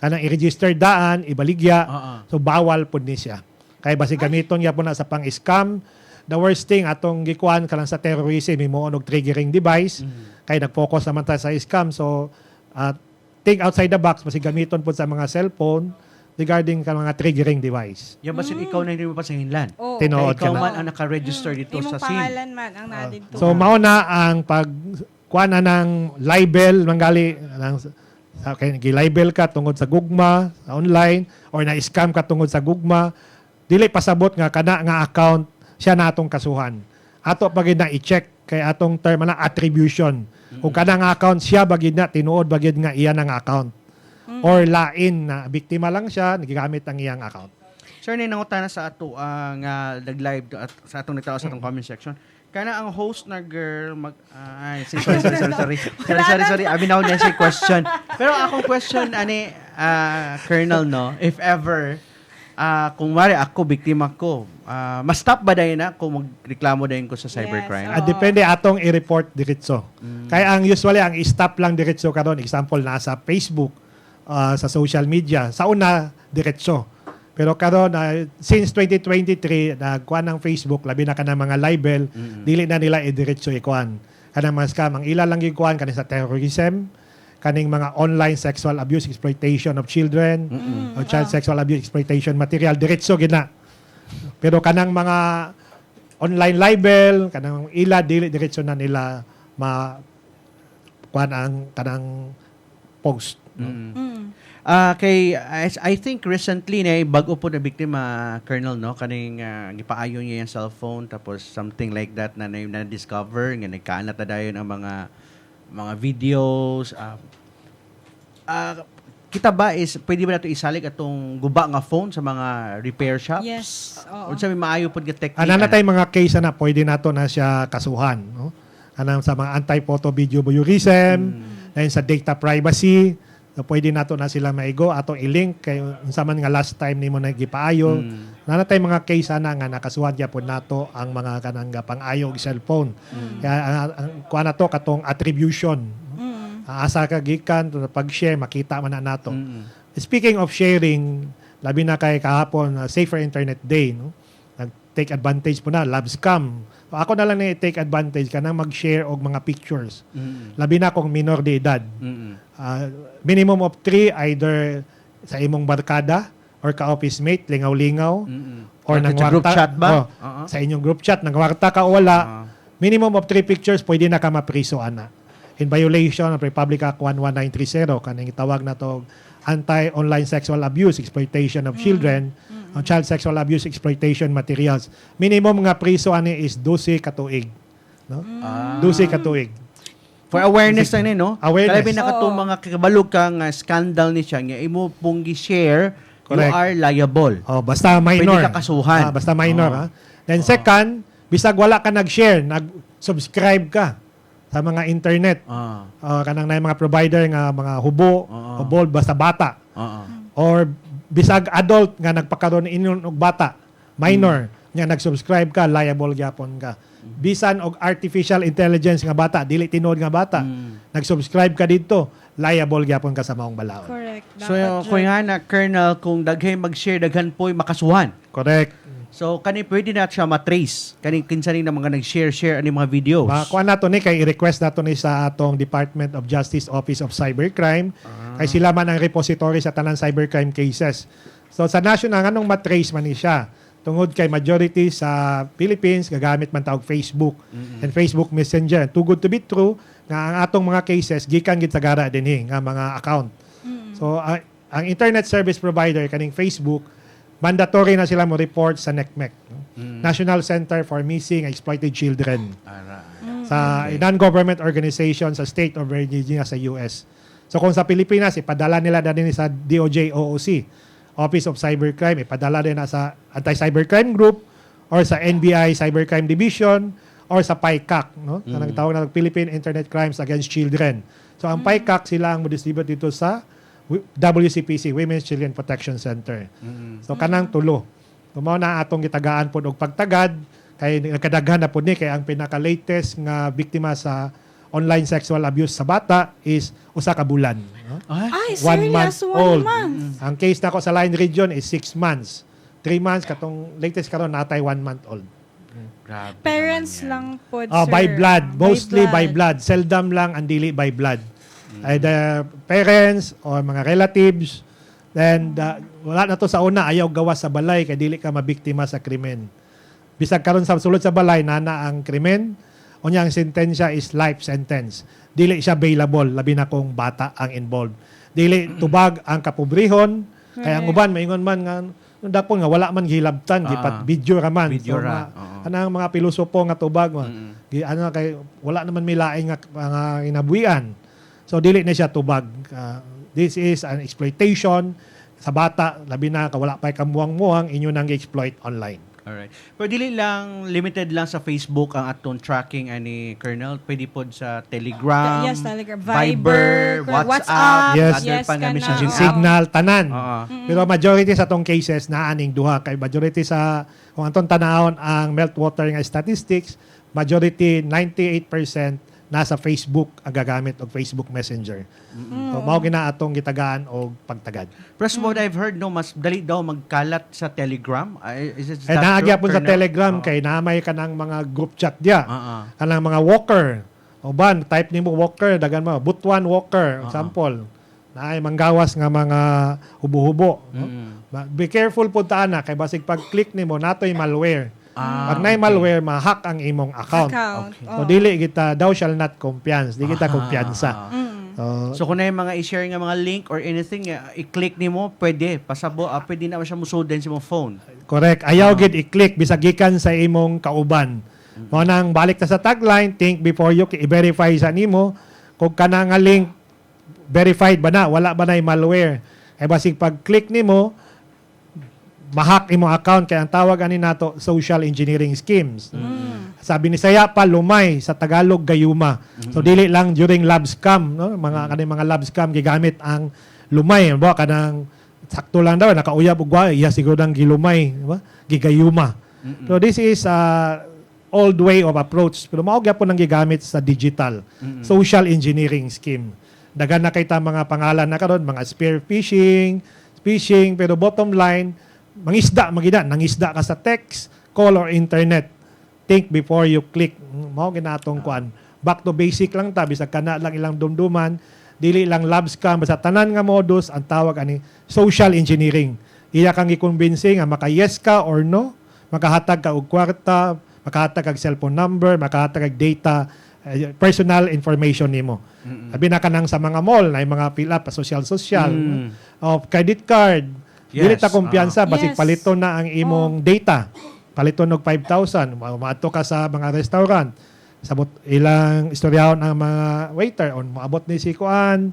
Kanang i-register daan, ibaligya. So bawal po ni siya. Kay basi gamiton niya po na sa pang-scam. The worst thing atong gikuan kanang sa terrorism imo og triggering device. Kay nag-focus naman ta sa scam. So think outside the box basi gamiton po sa mga cellphone regarding ka mga triggering device. Yan basin ikaw na hindi mo pa sa hinlan. Oh. Tinuod Ikaw ka na. man ang naka-register dito Imong sa SIM. pangalan man ang nadito. So mao na ang pagkuha na ng libel manggali gi-libel ka tungod sa gugma sa online or na-scam ka tungod sa gugma, dili pasabot nga kana nga account siya natong kasuhan. Ato pagid na i-check kay atong term na attribution. Kung kana nga account siya bagid na tinuod bagid nga iya nga account. Or lain na biktima lang siya nagigamit ang iyang account. Sir, ninangutana sa ato nga nag-live at sa atong nagtao sa atong comment section. Kana ang host na girl sorry. Abi na ako sa question. Pero akong question ani Colonel no, if ever kung mari ako biktima ko, ma-stop ba dayon na kung magreklamo dayon ko sa cybercrime? Yes, Depende atong i-report diretso. Kaya ang usually ang i-stop lang diretso karon example nasa Facebook, sa social media. Sa una diretso. Pero karon since 2023 nagkuan ng Facebook labi na kanang mga libel, dili na nila i-diretso ikuan. Kanang mga scam ang ila lang gikuan kaning sa terrorism, kaning mga online sexual abuse exploitation of children, o child sexual abuse exploitation material diretso gina. Pero kanang mga online libel, kanang ila dili diretso na nila kuan ang kanang post. Kay I think recently na bago po na biktima Colonel no kaning gipaayo niya yung cellphone tapos something like that na discover nga nagkaanat na dayon ang mga videos kita ba is pwede ba nato isalig atong guba nga phone sa mga repair shops? Yes. Oo. Unsa may maayo pod nga technique? Ana na tay mga case na pwede nato na siya kasuhan, no? Kanang sa mga anti-photo video voyeurism, then sa data privacy. So, pwede nato na sila maigo ato i-link kay unsa man nga last time nimo nagipaayo. Nanatay mga case ana nga nakasuhan gyapon nato ang mga kanang pang-ayo og cellphone. Kaya ang kuha nato katong attribution. Asa ka gikan pag-share makita man na nato. Speaking of sharing, labi na kay kahapon Safer Internet Day, no? Nag-take advantage po na love scam Ako na lang take advantage ka na mag-share og mga pictures. Mm. Labi na kung minor de edad. Minimum of 3 either sa imong barkada or ka-office mate, lingaw-lingaw. Or nang sa group chat ba? Sa inyong group chat, nang warta ka o wala, minimum of 3 pictures, pwede na ka mapriso, ana. In violation of Republic Act 11930, kanang itawag na to Anti-Online Sexual Abuse, Exploitation of Children, Child Sexual Abuse, Exploitation Materials. Minimum nga priso ani is 12 ka tuig. No? 12 ka tuig. For awareness na no? Awareness. Kalabi na katong mga kabalog kang scandal ni siya, nga imo pong gi-share, you Correct. are liable. Oh, basta minor. Pwede ka kasuhan. Basta minor. Ha? Then second, bisag wala ka nag-share, nag-subscribe ka sa mga internet. Kanang na mga provider nga mga hubo o bold basta bata. Or bisag adult nga nagpakaroon inon og bata, minor, nga nag-subscribe ka, liable gyapon ka. Bisan og artificial intelligence nga bata, dili tinuod nga bata, nag-subscribe ka dito, liable gyapon ka sa maong balaod. Correct. So, kung nga na, Colonel, kung daghay mag-share, daghan po'y makasuhan. Correct. So, kani pwede na siya matrace. Kani kinsaning na mga nag-share ani mga videos. Kuha nato ni kay i-request nato ni sa atong Department of Justice Office of Cybercrime. Kay sila man ang repository sa tanan cybercrime cases. So sa national nganong matrace man ni siya. Tungod kay majority sa Philippines gagamit man tawag Facebook and Facebook Messenger. Too good to be true nga ang atong mga cases gikan gid sa gara dinhi nga mga account. So ang internet service provider kaning Facebook mandatory na sila mo report sa NCMEC, no? National Center for Missing and Exploited Children. Sa non-government organization sa state of Virginia sa US. So kung sa Pilipinas, ipadala nila na din sa DOJ OOC, Office of Cybercrime, ipadala din na sa Anti-Cybercrime Group or sa NBI Cybercrime Division or sa PICAC, no? Kanang tawag na Philippine Internet Crimes Against Children. So ang PICAC sila ang mo-distribute dito sa WCPC, Women's Children Protection Center. So kanang tulo. Tumaw na atong gitagaan po og pagtagad kay nagkadaghan na po ni kay ang pinaka-latest nga biktima sa online sexual abuse sa bata is usa ka bulan. No? Ay, 1 month serious? 1 old. month. Ang case nako sa Line Region is 6 months. 3 months katong latest karon natay 1 month old. Grabe Parents naman yan. lang po, sir. By blood, mostly by blood. blood. Seldom lang ang dili by blood. Either parents or mga relatives. Then wala na to sa una ayaw gawas sa balay kay dili ka mabiktima sa krimen. Bisag karon sa sulod sa balay nana ang krimen, unya ang sentensya is life sentence. Dili siya bailable labi na kung bata ang involved. Dili tubag ang kapobrehon kay ang uban maingon man nga dapon nga wala man gilabtan gipat video ra man. Video So, ra. kanang mga pilosopo nga tubag ano kay wala naman may laing nga mga inabuhian. So dili na siya tubag. This is an exploitation sa bata labi na wala pa kamuang-muang inyo nang exploit online. Alright. Pero dili lang, limited lang sa Facebook ang atong tracking ani Colonel. Pwede po sa Telegram, Yes, Telegram, Viber, Viber, WhatsApp, Yes. other pa nga kana, messaging oo. app. Signal tanan. Oo. Pero majority sa tong cases na aning duha kay majority sa kung anton tanahon ang meltwater nga statistics, majority 98% nasa Facebook ang gagamit og Facebook Messenger. So mao gina atong gitagaan og pagtagad. Plus what I've heard, no, mas dali daw magkalat sa Telegram. Is it Kay that naagya true, po sa Colonel? Telegram Oo. kay naamay ka ng mga group chat dia. Oo. Kanang mga walker. O ban, type nimo walker, dagan mo, Butuan walker, example. Naay manggawas nga mga hubo-hubo. No? Be careful po ta na kay basig pag-click nimo natoy malware. Pag nay malware, ma-hack ang imong account. So dili kita thou shall not compliance, di kita kumpiyansa. So kung na yung mga i-share nga mga link or anything, i-click nimo, pwede. Pasabo, pwede na siya musuden sa imong phone. Correct. Ayaw gid i-click bisag gikan sa imong kauban. Mo nang balik ta sa tagline, think before you i-verify sa nimo kung kana nga link verified ba na, wala ba na malware. Ay basig pag-click nimo, ma-hack imong account kaya ang tawag ani nato social engineering schemes. Sabi ni Saya pa lumay sa Tagalog gayuma. So dili lang during lab scam, no? Mga lab scam gigamit ang lumay, ba kanang sakto lang daw nakauyab og wa iya siguro nang gilumay, ba? Gigayuma. So this is old way of approach pero mao gyapon nang gigamit sa digital social engineering scheme. Daghan na kay ta mga pangalan na karon, mga spear phishing, pero bottom line mangisda magida, nangisda ka sa text, call or internet. think before you click. Mao ginatong kuan. Back to basic lang ta, bisag kana lang ilang dumduman, dili lang lab scam, basta tanan nga modus ang tawag ani social engineering. Iya kang i-convince nga maka-yes ka or no, makahatag ka og kwarta, makahatag kag cellphone number, makahatag kag data, personal information nimo. Abi na kanang sa mga mall na yung mga fill up social of credit card. Dili ta kumpiyansa basig Yes. palito na ang imong data. Palito og 5,000, maato ka sa mga restaurant. Sabot ilang istoryahon ang mga waiter on maabot ni si kuan,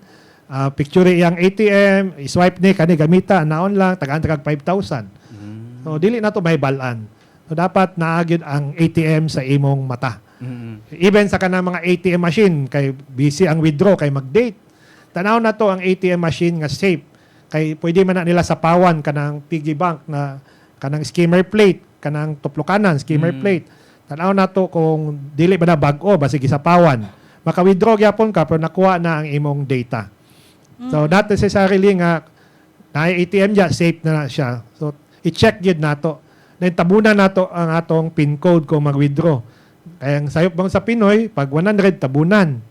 picture iyang ATM, i-swipe ni kani gamita naon lang tagaan kag 5,000. So dili na to mahibalan. So dapat naagid ang ATM sa imong mata. Even sa kanang mga ATM machine kay busy ang withdraw kay mag-date. Tanaw na to ang ATM machine nga safe. Kay pwede man na nila sapawan kanang piggy bank na kanang skimmer plate, kanang tuplukanan skimmer plate. Tanaw na to kung dili ba na bag-o basig isapawan. Maka-withdraw gyapon ka pero nakuha na ang imong data. So not necessarily nga na ATM ja safe na siya. So i-check gyud nato. Then tabunan nato ang atong PIN code kung mag-withdraw. Kaya ang sayop bang sa Pinoy, pag 100 tabunan.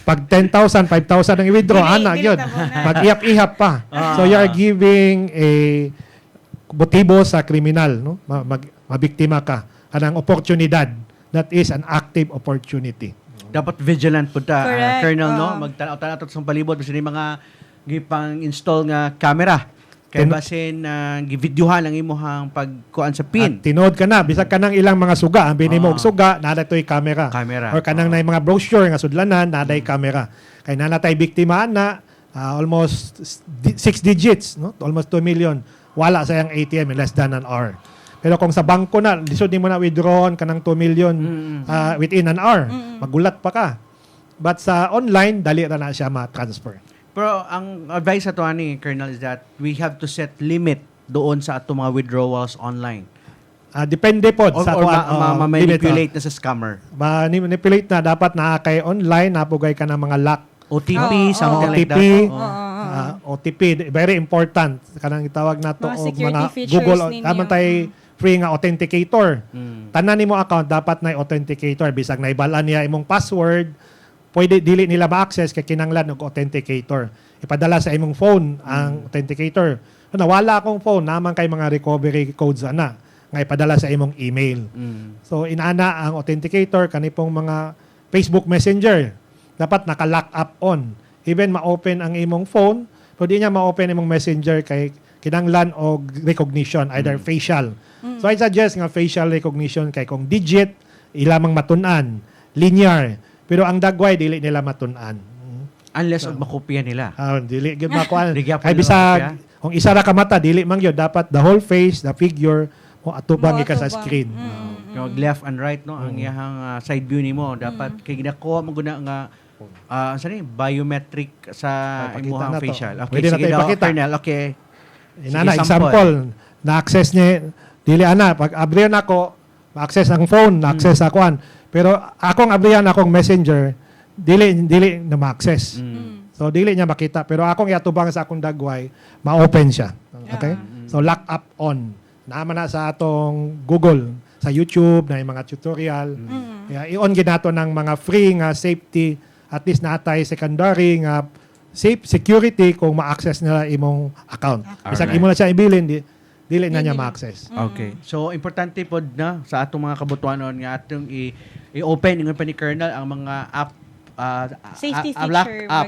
Pag 10,000, 5,000 ang i-withdraw, ana gyud. Mag-ihap-ihap pa. So you are giving a motibo sa kriminal, no? Mabiktima ka kanang oportunidad. That is an active opportunity. Dapat vigilant po ta, Correct. Colonel, no? Magtanaw-tanaw sa palibot basta ni mga gipang-install nga camera. Kaya basin givideohan ang imuhang pagkuan sa At PIN. tinood ka na, bisag kanang ilang mga suga, ang binimo og suga, nada to'y camera. Camera. Or kanang na mga brochure nga sudlanan, naday camera. Kay nanatay biktima na, almost 6 digits, no? Almost 2 million. Wala sa yung ATM in less than an hour. Pero kung sa bangko na, lisod mo na withdrawn kanang 2 million within an hour. Magulat pa ka. But sa online, dali na siya ma-transfer. Pero ang advice sa to ani, Colonel, is that we have to set limit doon sa ato mga withdrawals online. Depende po Or, sa or kuan, manipulate na sa scammer. manipulate na dapat na kay online, napugay ka ng mga lock. OTP, something like OTP, that. OTP, very important. Kanang itawag na to Mga og security mga features Google, ninyo. taman tay free nga authenticator. Tanan nimo account dapat na authenticator bisag naibalan niya imong password, pwede dili nila ma-access kay kinanglan og authenticator. Ipadala sa imong phone ang authenticator. Nawala akong phone, naman kay mga recovery codes ana nga ipadala sa imong email. So inana ang authenticator kanipong mga Facebook Messenger dapat naka-lock up on. Even ma-open ang imong phone, pwede niya ma-open imong Messenger kay kinanglan og recognition, either facial. So I suggest nga facial recognition kay kung digit ilamang matun-an, linear. Pero ang dagway dili nila matun-an. Unless makopya nila. Dili gyud makuan. Di gyapon Kay nila bisag makopya. kung isa ra ka mata dili man gyud dapat the whole face, the figure mo atubang ka sa Atubang. screen. Yung left and right, no? Ang iyahang side view nimo dapat kay ginakuha mo guna nga saan biometric sa Pakita imuhang na to. facial. Okay, Pwede na sige tayo daw, ipakita. Colonel. Okay. Inana Sige, example, na-access niya dili ana pag abrihan ako, ma-access ang phone, na-access ako an. Pero akong abrihan akong messenger, dili na ma-access. So dili niya makita pero akong iatubang sa akong dagway, ma-open siya. Okay? So lock up on. Naman na sa atong Google, sa YouTube na yung mga tutorial. Kaya i-on ginato ng mga free nga safety, at least natay secondary nga safe security kung ma-access nila imong account. Bisag imo na siya ibilin, dili na niya ma-access. Okay. So, importante po na sa atong mga kabutuanon nga atong i-open ingon pa ni Colonel ang mga app Safety lock feature. app.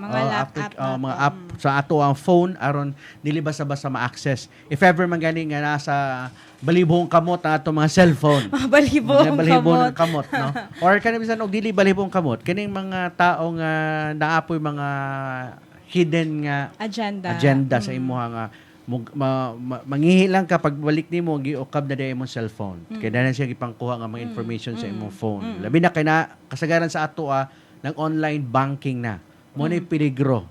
Mga lock app. Mga app sa ato ang phone aron dili basta-basta ma-access. If ever man gani nga nasa balibong kamot ang ato mga cellphone. Balibong Balibong kamot. kamot, no? Or kani bisan og dili balibong kamot, kaning mga tao nga naapoy mga hidden nga agenda sa imuha nga mangihi lang ka pagbalik nimo giukab na day imong cellphone. Kaya dahil siya gipangkuha nga mga information sa imong phone. Labi na kay na kasagaran sa ato ng online banking na. Mo na peligro.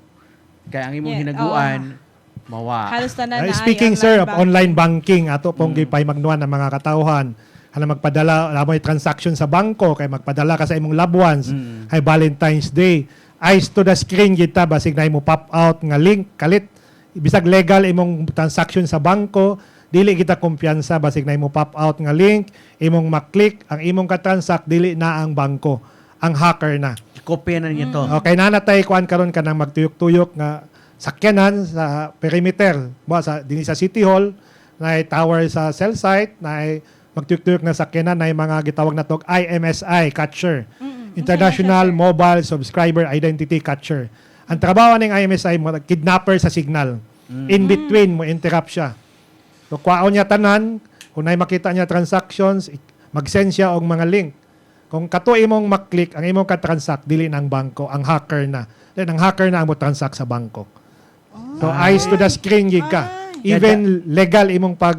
Kaya ang imong hinaguan mawa. Halos tanan na Speaking sir of online banking, ato pong gipay magnuan ng mga katawhan kana magpadala amoy transaction sa bangko kay magpadala ka sa imong loved ones ay Valentine's Day. Eyes to the screen kita basig na mo pop out nga link kalit bisag legal imong transaction sa bangko dili kita kumpiyansa basig na imo pop out nga link, imong maklik, ang imong ka-transact dili na ang bangko, ang hacker na. Kopya na niya to. Okay, nanatay kuan karon ka nang magtuyok-tuyok nga sakyanan sa perimeter, sa dinhi sa City Hall, na tower sa cell site, na magtuyok-tuyok na sakyanan na mga gitawag na tog IMSI catcher. International Mobile Subscriber Identity Catcher. Ang trabaho ng IMSI mo kidnapper sa signal. In between mo interrupt siya. So kwaon niya tanan, kung nay makita niya transactions, mag-send siya og mga link. Kung kato imong maklik, ang imong ka-transact dili nang bangko, ang hacker na. Then ang hacker na ang mo transact sa bangko. So eyes to the screen gid ka. Even legal imong pag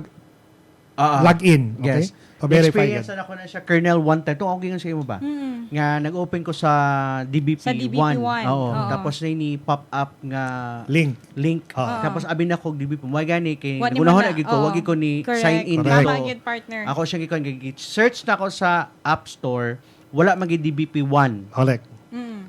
login, okay? Yes. So verify Experience yan. na ako na siya, Colonel, one time. Ito, okay nga sa mo ba? Nga, nag-open ko sa DBP, Sa DBP 1. Oo. Oo. Tapos na ini pop up nga Link. Tapos abi na ko DBP. Wag gani kay Wag nagunahon naman lagi na, ko, oo. wag ko ni Correct. sign in Correct. Tama dito. gyud, partner. Ako siya gikon search na ako sa App Store, wala magi DBP 1. Correct.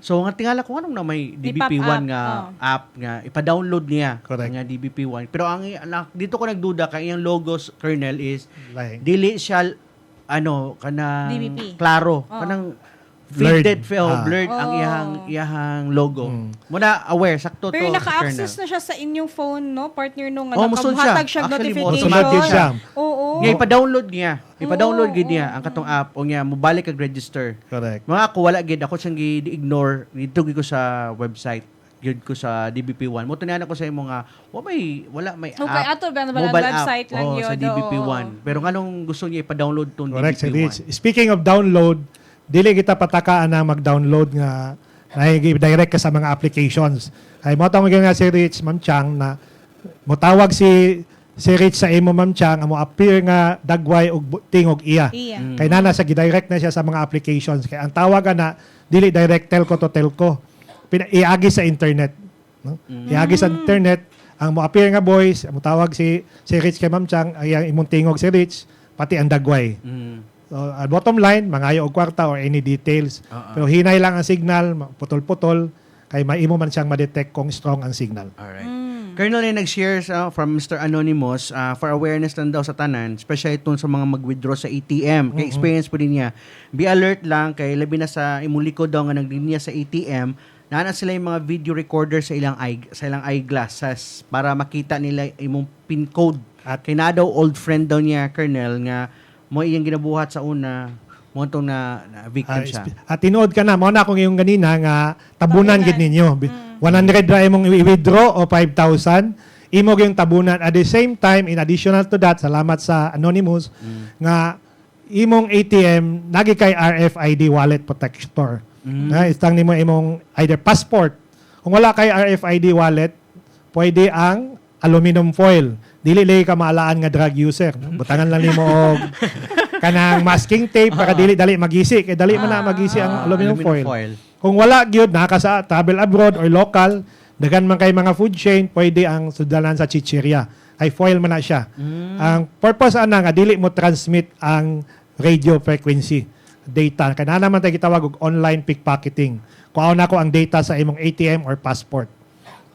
So nga tingala ko anong na may May DBP 1 pop-up, nga app nga ipa-download niya Correct. nga DBP 1. Pero ang dito ko nagduda kay iyang logos kernel is Like, dili siya kanang DBP. klaro, kanang faded, Blurred. blurred ang iyang logo. Muna aware sakto to. Pero sa naka-access kernel. na siya sa inyong phone, no? Partner nung musod siya. nakabuhatag siya Actually, notification. musod yun siya. Oo. Nga ipa-download niya. Ipa-download gid niya ang katong app o niya mobalik kag register. correct. Mga ako wala gid ako siyang gi-ignore dito gid ko sa website gid ko sa DBP1. Mo tunan ako sa imo nga wala may Okay, app. ato ba na mobile website app, lang yun. sa DBP1. Oo. Pero nganong gusto niya ipa-download tong Correct, si Rich. DBP1? Speaking of download, dili kita patakaan na mag-download nga direct ka sa mga applications. Ay mo tawag nga si Rich, Ma'am Chang, na motawag si Rich sa imo, Ma'am Chang, amo appear nga dagway og tingog iya. Iya. Kay nana sa gidirect na siya sa mga applications. Kay ang tawag na dili direct telco to telco. Iagi sa internet, no? Iagi sa internet ang mo appear nga voice, mo tawag si Rich kay Ma'am Chang, ay imong tingog si Rich pati ang dagway. So, bottom line, mangayo og kwarta or any details. Pero hinay lang ang signal, putol-putol, kay maimo man siyang ma-detect kung strong ang signal. Alright. Colonel ay nag-share from Mr. Anonymous for awareness lang daw sa tanan, especially itong sa mga mag-withdraw sa ATM. Kay experience po din niya. Be alert lang, kay labi na sa imong likod daw nga naglinya sa ATM, nana sila yung mga video recorder sa ilang eyeglasses para makita nila imong pin code. At kay na daw old friend daw niya, Colonel, nga mo iyang ginabuhat sa una, mo itong na victim siya. At tinuod ka na, mo na akong yung ganina nga tabunan gid ninyo. 100 ra imong i-withdraw o 5,000, imog yung tabunan. At the same time, in additional to that, salamat sa Anonymous, nga imong ATM, nagi kay RFID wallet protector. Istang nimo imong either passport. Kung wala kay RFID wallet, pwede ang aluminum foil. Dili lay ka maalaan nga drug user. No? Butangan lang nimo og kanang masking tape para dili dali magisi. Kay dali man na magisi ang aluminum foil. Kung wala gyud naka sa travel abroad or local, dagan man kay mga food chain, pwede ang sudalan sa chichirya. Ay foil man na siya. Ang purpose ana nga dili mo transmit ang radio frequency data. Kaya naman tayo gitawag og online pickpocketing. Kuha na ko ang data sa imong ATM or passport.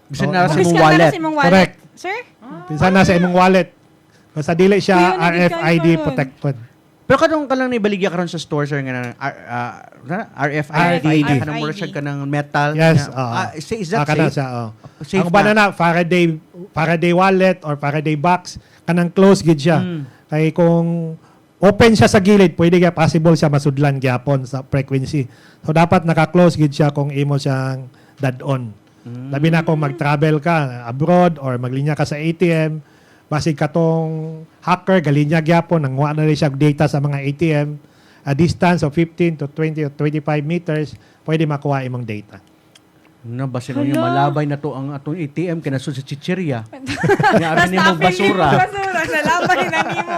Bisan na sa Mabis imong ka na wallet. sa imong wallet. Correct. Sir? Pinsan na sa imong wallet. Basta dili siya Kuya, naging RFID kayo protected. Pero kanong kalang nibaligya karon sa store sir nga RFID RFID. kanang mura siya kanang metal. Yes. Is that Kana safe? siya, Safe ang uban na Faraday wallet or Faraday box, kanang close gid siya. Kay kung open siya sa gilid, pwede kaya possible siya masudlan gyapon sa frequency. So dapat naka-close gid siya kung imo siyang dad-on. Labi na kung mag-travel ka abroad or maglinya ka sa ATM, basig katong hacker galinya gyapon nangwa na rin siya data sa mga ATM, a distance of 15 to 20 or 25 meters, pwede makuha imong data. Na basin mo yung malabay na to ang atong ATM kinaso sa chichirya. Nga amin nimo basura. Basura. Salamat na nimo.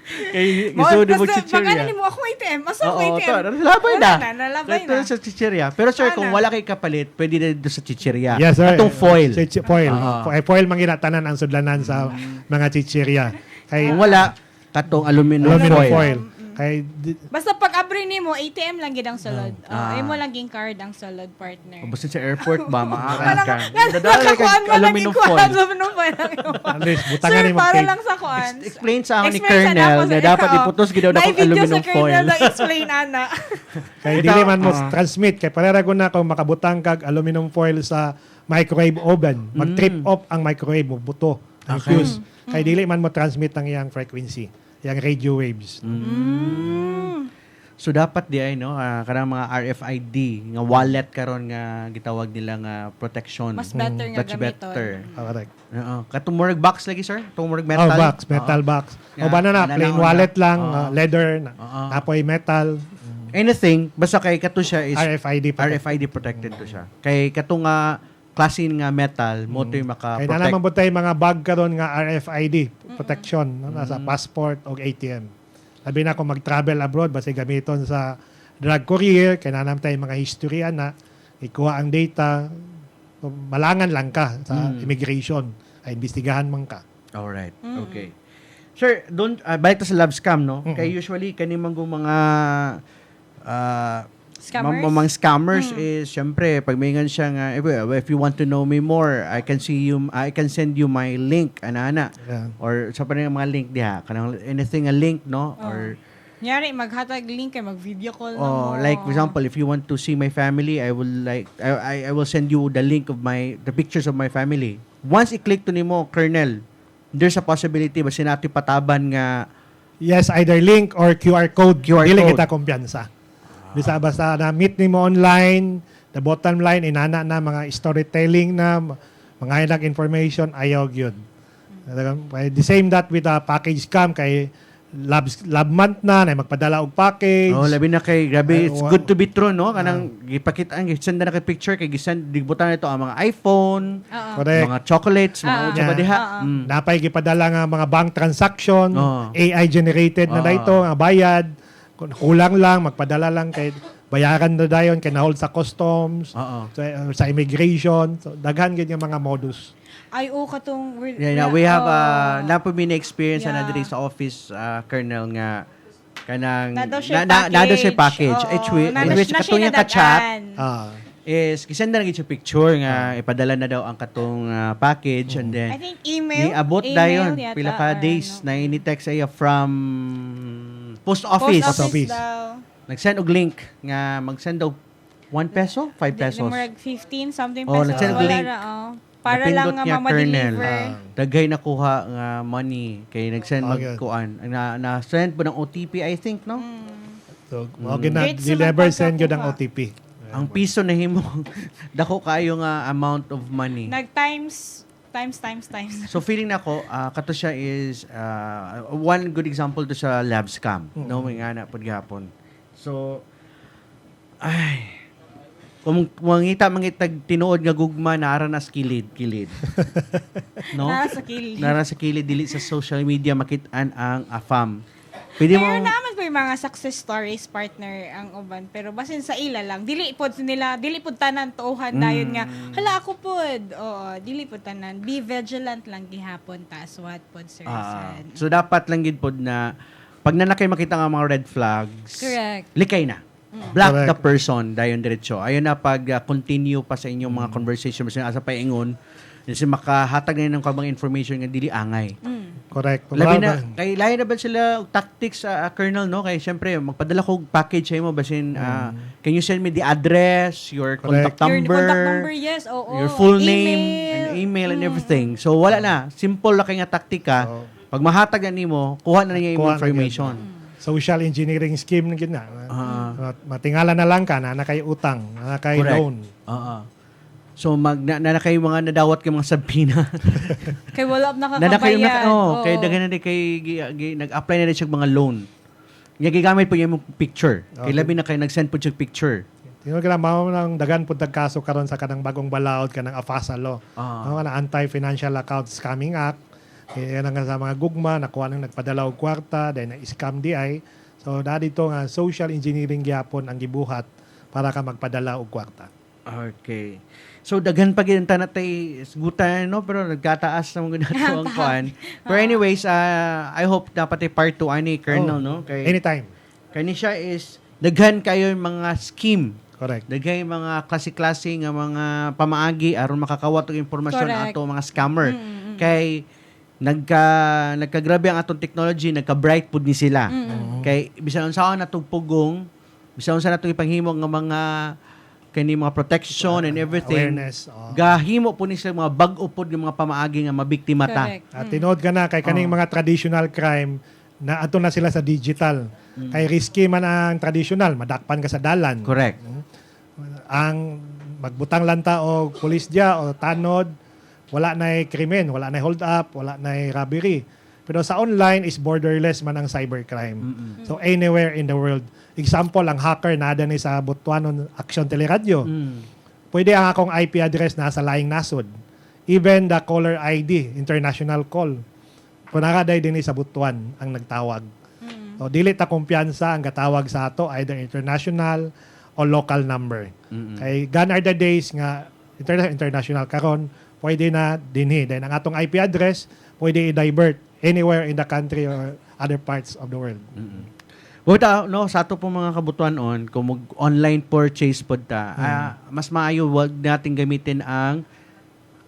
Kay gisudi mo chichirya. Magkano mo ako ATM? Asa ako Oo, ATM? nalabay na. Nalabay Ito na. sa chichirya. Pero sir, kung Sana. wala kay kapalit, pwede na dito sa chichirya. Yes, sir. Atong foil. Foil. Oo. Foil man ginatanan ang sudlanan sa mga chichirya. Kay Kung wala, katong aluminum, aluminum foil. foil. Kay Basta pag abri nimo ATM lang gid ang sulod. Ah. Imo lang ging card ang sulod, partner. Basta sa airport ba, maakan Parang ka. Dadala Dadala ka aluminum foil. Aluminum foil. at least butangan Sir, ni para mag lang sa kuan. Explain sa akin ni Explain sa Colonel nako, na sir. dapat Oo. iputos gidaw na kong Na-video aluminum sa foil. Colonel na explain ana. kay dili man mo transmit kay parera ko na kung makabutang kag aluminum foil sa microwave oven, mag-trip off ang microwave mo buto ang Okay. fuse. Kay dili man mo transmit ang iyang frequency, yang radio waves. So dapat di ay no kanang mga RFID nga wallet karon nga gitawag nila nga protection. Mas better nga Much gamiton. better. Correct. Oo. Katumurag box lagi sir? Tumurag metal. Oh, box, metal box. O ba na plain Nananaon wallet na. lang, Oo. leather, apoy metal, Anything basta kay kato siya is RFID pa. RFID protected to siya. Kay kato nga klase nga metal mo to yung Kaya na naman maka-protect. po tayo mga bag karon nga RFID protection no? Nasa passport o ATM. Sabi na kung mag-travel abroad, basta gamiton sa drug courier, kaya na naman tayo mga history na ikuha ang data, so, malangan lang ka sa immigration, ay imbestigahan man ka. Alright. Okay. Sir, don't balik ta sa love scam no. Kay usually kanimang mga Scammers? mga scammers is syempre pag may siya nga if you want to know me more, I can send you my link ana Yeah. or sa pa mga link diha kanang anything a link no or Nyari maghatag link kay mag-video call na mo. like for example if you want to see my family, I will send you the link of the pictures of my family. Once i-click to nimo Colonel, there's a possibility ba sinati pataban nga Yes, either link or QR code, QR dili code. kita kumpiyansa. Basta na meet nimo online, the bottom line inana na mga storytelling na mga ilang information ayaw gyud. The same that with a package scam kay love month na magpadala og package. oh labi na kay grabe Ay, it's wa- good to be true no kanang gipakitaan gisend na kay picture kay gisend digbutan nito ang mga iPhone, Correct. mga chocolates, mga Ah, utsa ba yeah. diha. Napay gipadala nga mga bank transaction, Oo. AI generated na dito, nga bayad. Kung kulang lang, magpadala lang kay bayaran na dayon kay nahold sa customs, Oo. sa immigration. So daghan gid nga mga modus. Ay, katong... Yeah, we have napo mi na experience na Yeah. diri sa office Colonel nga kanang Na daw siya nado siya package. Oo. In which Na katong siya yung ka-chat nadagan. Ah, is gisend na gid siya picture nga ipadala na daw ang katong package and then I think email. niabot dayon yata, pila ka or days ano. na ini-text ay from post Post office. office. daw. Nag-send og link nga mag-send daw 1 peso, 5 pesos. Murag 15 something Oh, pesos. nag-send Wala link. ra, para lang Napindot nga niya, Colonel. ma-deliver. Daghay nakuha nga money kay nag-send Okay. magkuan. Na-send po ng OTP I think no. so mo gina Great sa deliver send gyud ang magpagkakuha. OTP. Ang piso na himo dako kayo nga amount of money. Nag-times. So feeling nako kato siya is one good example to sa lab scam. No, may nga na pod gihapon. So ay kung mangita tinuod nga gugma nara na sa kilid. No? Nara sa kilid. Nara sa kilid dili sa social media makit-an ang afam. Pwede mo Pero naman po yung mga success stories partner ang uban. Pero basin sa ila lang. Dili pod tanan tuuhan dayon nga. Hala ako pod. Oo, dili pod tanan. Be vigilant lang gihapon ta SWAT pod sir. Sen. so dapat lang gid pod na pag nanakay makita nga mga red flags, Correct. likay na. Block Correct. the person dayon diretso. Ayun na pag continue pa sa inyong mga conversation basta asa paingon kasi makahatag na ng kabang information nga dili angay. Correct. Labi na kay lahi na ba sila og tactics sa Colonel no kay syempre magpadala ko og package sa imo basin can you send me the address, your contact Correct. number, Your contact number, yes. Oo. your full name and email and everything. So wala na, simple lang kay nga taktika. Pag mahatag na nimo, kuha na niya yung Kuha na information. social engineering scheme na gid na. Matingala na lang ka na kay utang, na kay Correct. loan. Oo. So na kayo mga nadawat kay mga sabina. Kay wala pa na kayo nakakabayan. kay daghan na kay nag-apply na rin siya mga loan. Nga gigamit po yung picture. Kay labi na kayo nag-send po siya picture. Tingnan ka na, mao nang dagan pud kaso karon sa kanang bagong balaod kanang AFASA law. Mao na Anti-Financial Account Scamming Act. Kaya nga sa mga gugma nakuha nang nagpadala og kwarta dahil na scam DI. So dito nga social engineering gyapon ang gibuhat para ka magpadala og kwarta. Okay. So daghan pa gid natay isgutan no pero nagkataas na mga nato ang kuan. Pero anyways, I hope dapat ay part 2 ani Colonel no kay Anytime. Kani siya is daghan kayo yung mga scheme. Correct. Daghan yung mga klase-klase nga mga pamaagi aron makakawat og impormasyon Correct. ato mga scammer. Kay nagkagrabe ang atong technology, nagka-bright pud ni sila. Kay bisan unsa natong pugong, bisan unsa natong ipanghimo nga mga kani mga protection and everything. Awareness. Gahimo po ni sila mga bag-o pod ng mga pamaagi nga mabiktima ta. Correct. At tinood ka na kay kaning mga traditional crime na ato na sila sa digital. Kay risky man ang traditional, madakpan ka sa dalan. Correct. Ang magbutang lanta o pulis dia o tanod, wala na krimen, wala na hold up, wala na robbery. Pero sa online is borderless man ang cybercrime. So anywhere in the world. Example, ang hacker nada ni sa Butuanon Action Teleradyo. Pwede ang akong IP address nasa laing nasod. Even the caller ID, international call. Punakaday din sa Butuan ang nagtawag. So dili ta kumpiyansa ang katawag sa ato either international o local number. Kay gone are the days nga international karon pwede na dinhi. Then ang atong IP address pwede i-divert anywhere in the country or other parts of the world. Buta, no, sa ato pong mga kabutuan kung online purchase po ta, mas maayo wag natin gamitin ang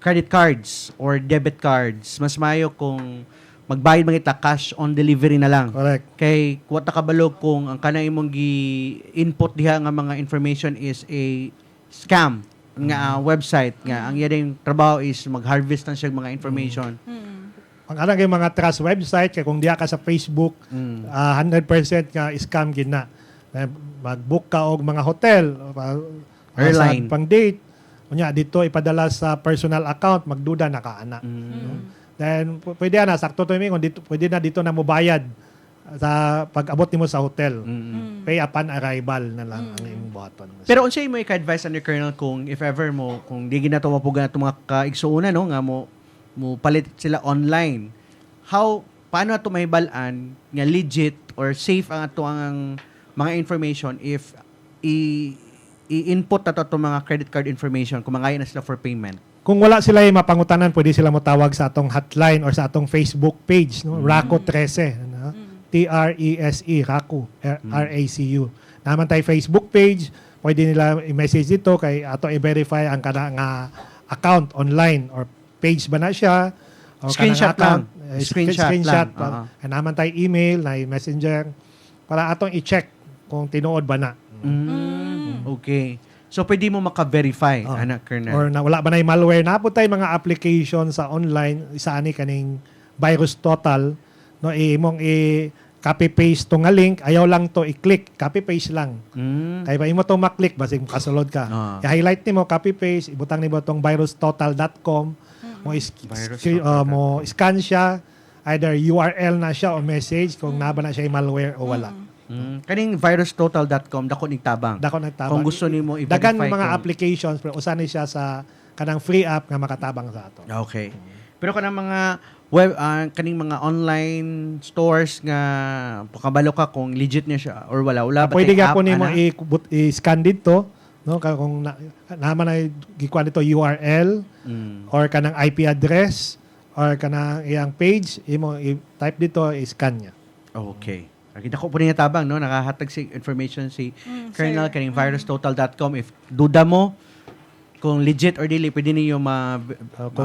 credit cards or debit cards. Mas maayo kung magbayad mga cash on delivery na lang. Correct. Kay kuwata kabalo kung ang kanang imong gi-input diha nga mga information is a scam nga website nga ang iyang trabaho is mag-harvest ng siya mga information. Ang anang yung mga trust website, kaya kung diya ka sa Facebook, 100% nga scam gina. Mag-book ka og mga hotel, Airline. pang date. Kunya dito ipadala sa personal account, magduda na ka ana. Then pwede na sakto to mi kung dito pwede na dito na mo bayad sa pag-abot nimo sa hotel. Pay upon arrival na lang ang imong buhaton. Pero unsay mo i-advise under Colonel kung if ever mo kung di gina to mapuga na mga kaigsuuna no nga mo palit sila online. Paano ato mahibalan nga legit or safe ang ato ang mga information if i-input nato itong mga credit card information kung mangayon na sila for payment? Kung wala sila yung mapangutanan, pwede sila matawag sa atong hotline or sa atong Facebook page, no? RACU 13, no? TRESE, RACU, RACU. Naman tayo Facebook page, pwede nila i-message dito kay ato i-verify ang kana nga account online or page ba na siya or Screenshot kanang account, lang. Screenshot lang. Naman tayo email, na messenger para atong i-check kung tinuod ba na. Okay. So, pwede mo maka-verify, anak, Colonel. Or na wala ba na yung malware. Napod tayo mga application sa online, isa ani kaning Virus Total, no, imong copy-paste to nga link, ayaw lang to i-click, copy-paste lang. Kaya ba imo to maklik, basig kasulod ka. I-highlight nimo, copy-paste, ibutang nimo tong virustotal.com, mo scan siya, either URL na siya o message, kung naba na siya yung malware o wala. Kaning virustotal.com dako nigtabang. Kung gusto nimo i-verify. Dagan mga applications pero usa ni siya sa kanang free app nga makatabang sa ato. Okay. Pero kanang mga web kaning mga online stores nga pakabalo ka kung legit niya siya or wala ba pwede tay ka po nimo ana? i-scan dito, no, kung naman ay gikuan dito URL or kanang IP address or kanang iyang page, imo i-type dito, i-scan niya. Okay. Kita ko po niya tabang, no? Nakahatag si information si Colonel kaning virustotal.com. If duda mo kung legit or dili, pwede niyo Kung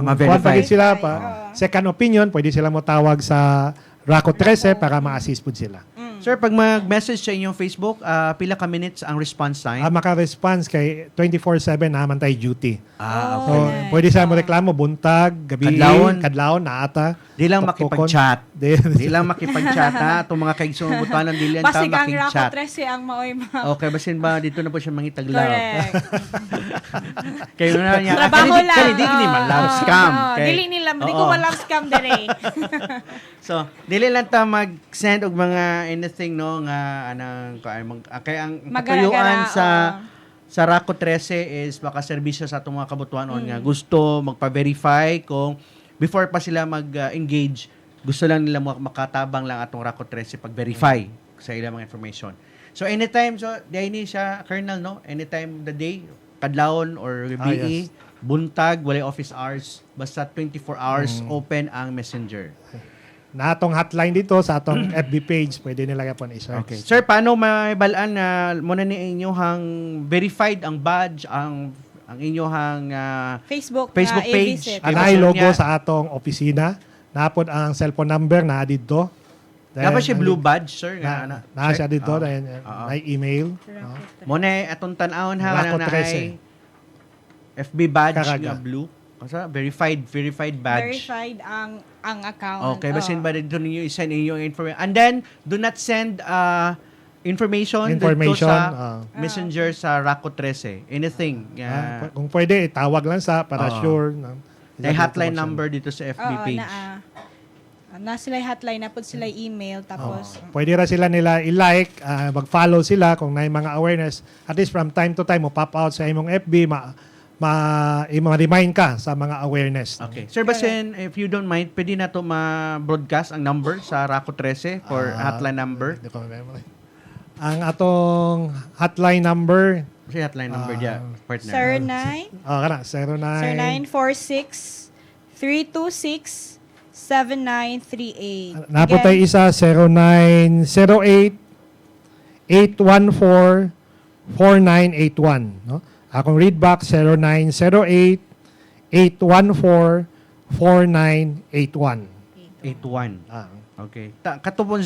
ma-verify. kuwan sila pa, second opinion, pwede sila mo tawag sa RACU 13 para ma-assist po sila. Sir, pag mag-message sa inyong Facebook, pila ka minutes ang response time? Maka-response kay 24/7 naman tayo duty. Okay. So, pwede sila mo reklamo, buntag, gabi, kadlawon, naata. Di lang tuktukon. makipag-chat. Di- Di lang makipag-chat, ha? Itong mga kaigsoong butuanan, di lang ta Pasig ang makipag-chat. Rako 13 ang maoy mga. Okay, basin ba dito na po siya mangitaglaw? Correct. Kayo na niya. Trabaho lang. Di ni man love scam. Okay. Dili nila, di ko walang scam dire. So, dili lang ta mag-send og mga anything no nga anang kay ang katuyuan sa RACU 13 is makaserbisyo sa atong mga kabutuan nga gusto magpa-verify kung before pa sila mag-engage, gusto lang nila makatabang lang atong RACU 13 pag-verify sa ilang mga information. So anytime, so diay siya Colonel no, anytime the day, kadlawon or gabi, buntag, wala office hours, basta 24 hours open ang messenger. na atong hotline dito sa atong FB page, pwede nila yapon i-search. Okay. Sir, paano maibalaan na muna ni inyong verified ang badge, ang inyong Facebook Facebook nga, page. i-visit. Anay logo sa atong opisina. Napod ang cellphone number na dito. Dapat siya blue badge, sir. Na siya dito. Oo. May email. Muna atong tanawon ha Raco na 13. FB badge Karaga. nga blue. Kasi verified badge. Verified ang account. Okay, basin ba dito ninyo i-send inyong information. And then, do not send information dito sa messenger sa Raco 13. Anything. Kung pwede, tawag lang para sure. May hotline number dito sa FB page. Na sila hotline, na po sila email, tapos... Pwede ra sila nila i-like, mag-follow sila kung may mga awareness. At least from time to time, mo pop out sa imong FB, ma-remind ka sa mga awareness. Okay. Sir Basen, if you don't mind, pwede na to ma-broadcast ang number sa Raco 13 for hotline number? Hindi ko memory. Ang atong hotline number... Kasi hotline number niya, partner. 0946-326-7938. Napo tayo isa, 0908-814-4981. No? Akong readback, 0908-814-4981. 81. Okay. Katupon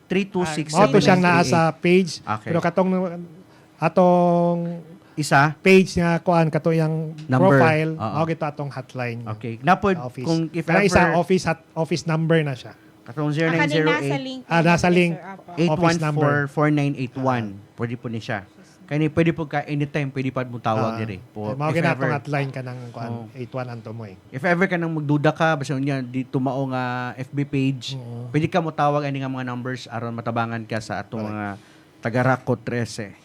0946-326-7938. Mao to siyang naa sa page. Okay. Pero atong isa page nga kuan kato yang number. profile, Oo. mao gito atong hotline. Okay. Napod Office. kung if Pero ever isa office number na siya. katong Nasa 0908 link. Nasa link. Office number. 814-4981. Pwede po ni siya. Kaya pwede po ka anytime pwede pa mo tawag diri. Mao If ginatong ever- hotline ka ng kuan 81 anto mo eh. If ever ka nang magduda ka basta niya dito mao nga FB page, pwede ka mo tawag ani nga mga numbers aron matabangan ka sa atong mga taga Raco 13.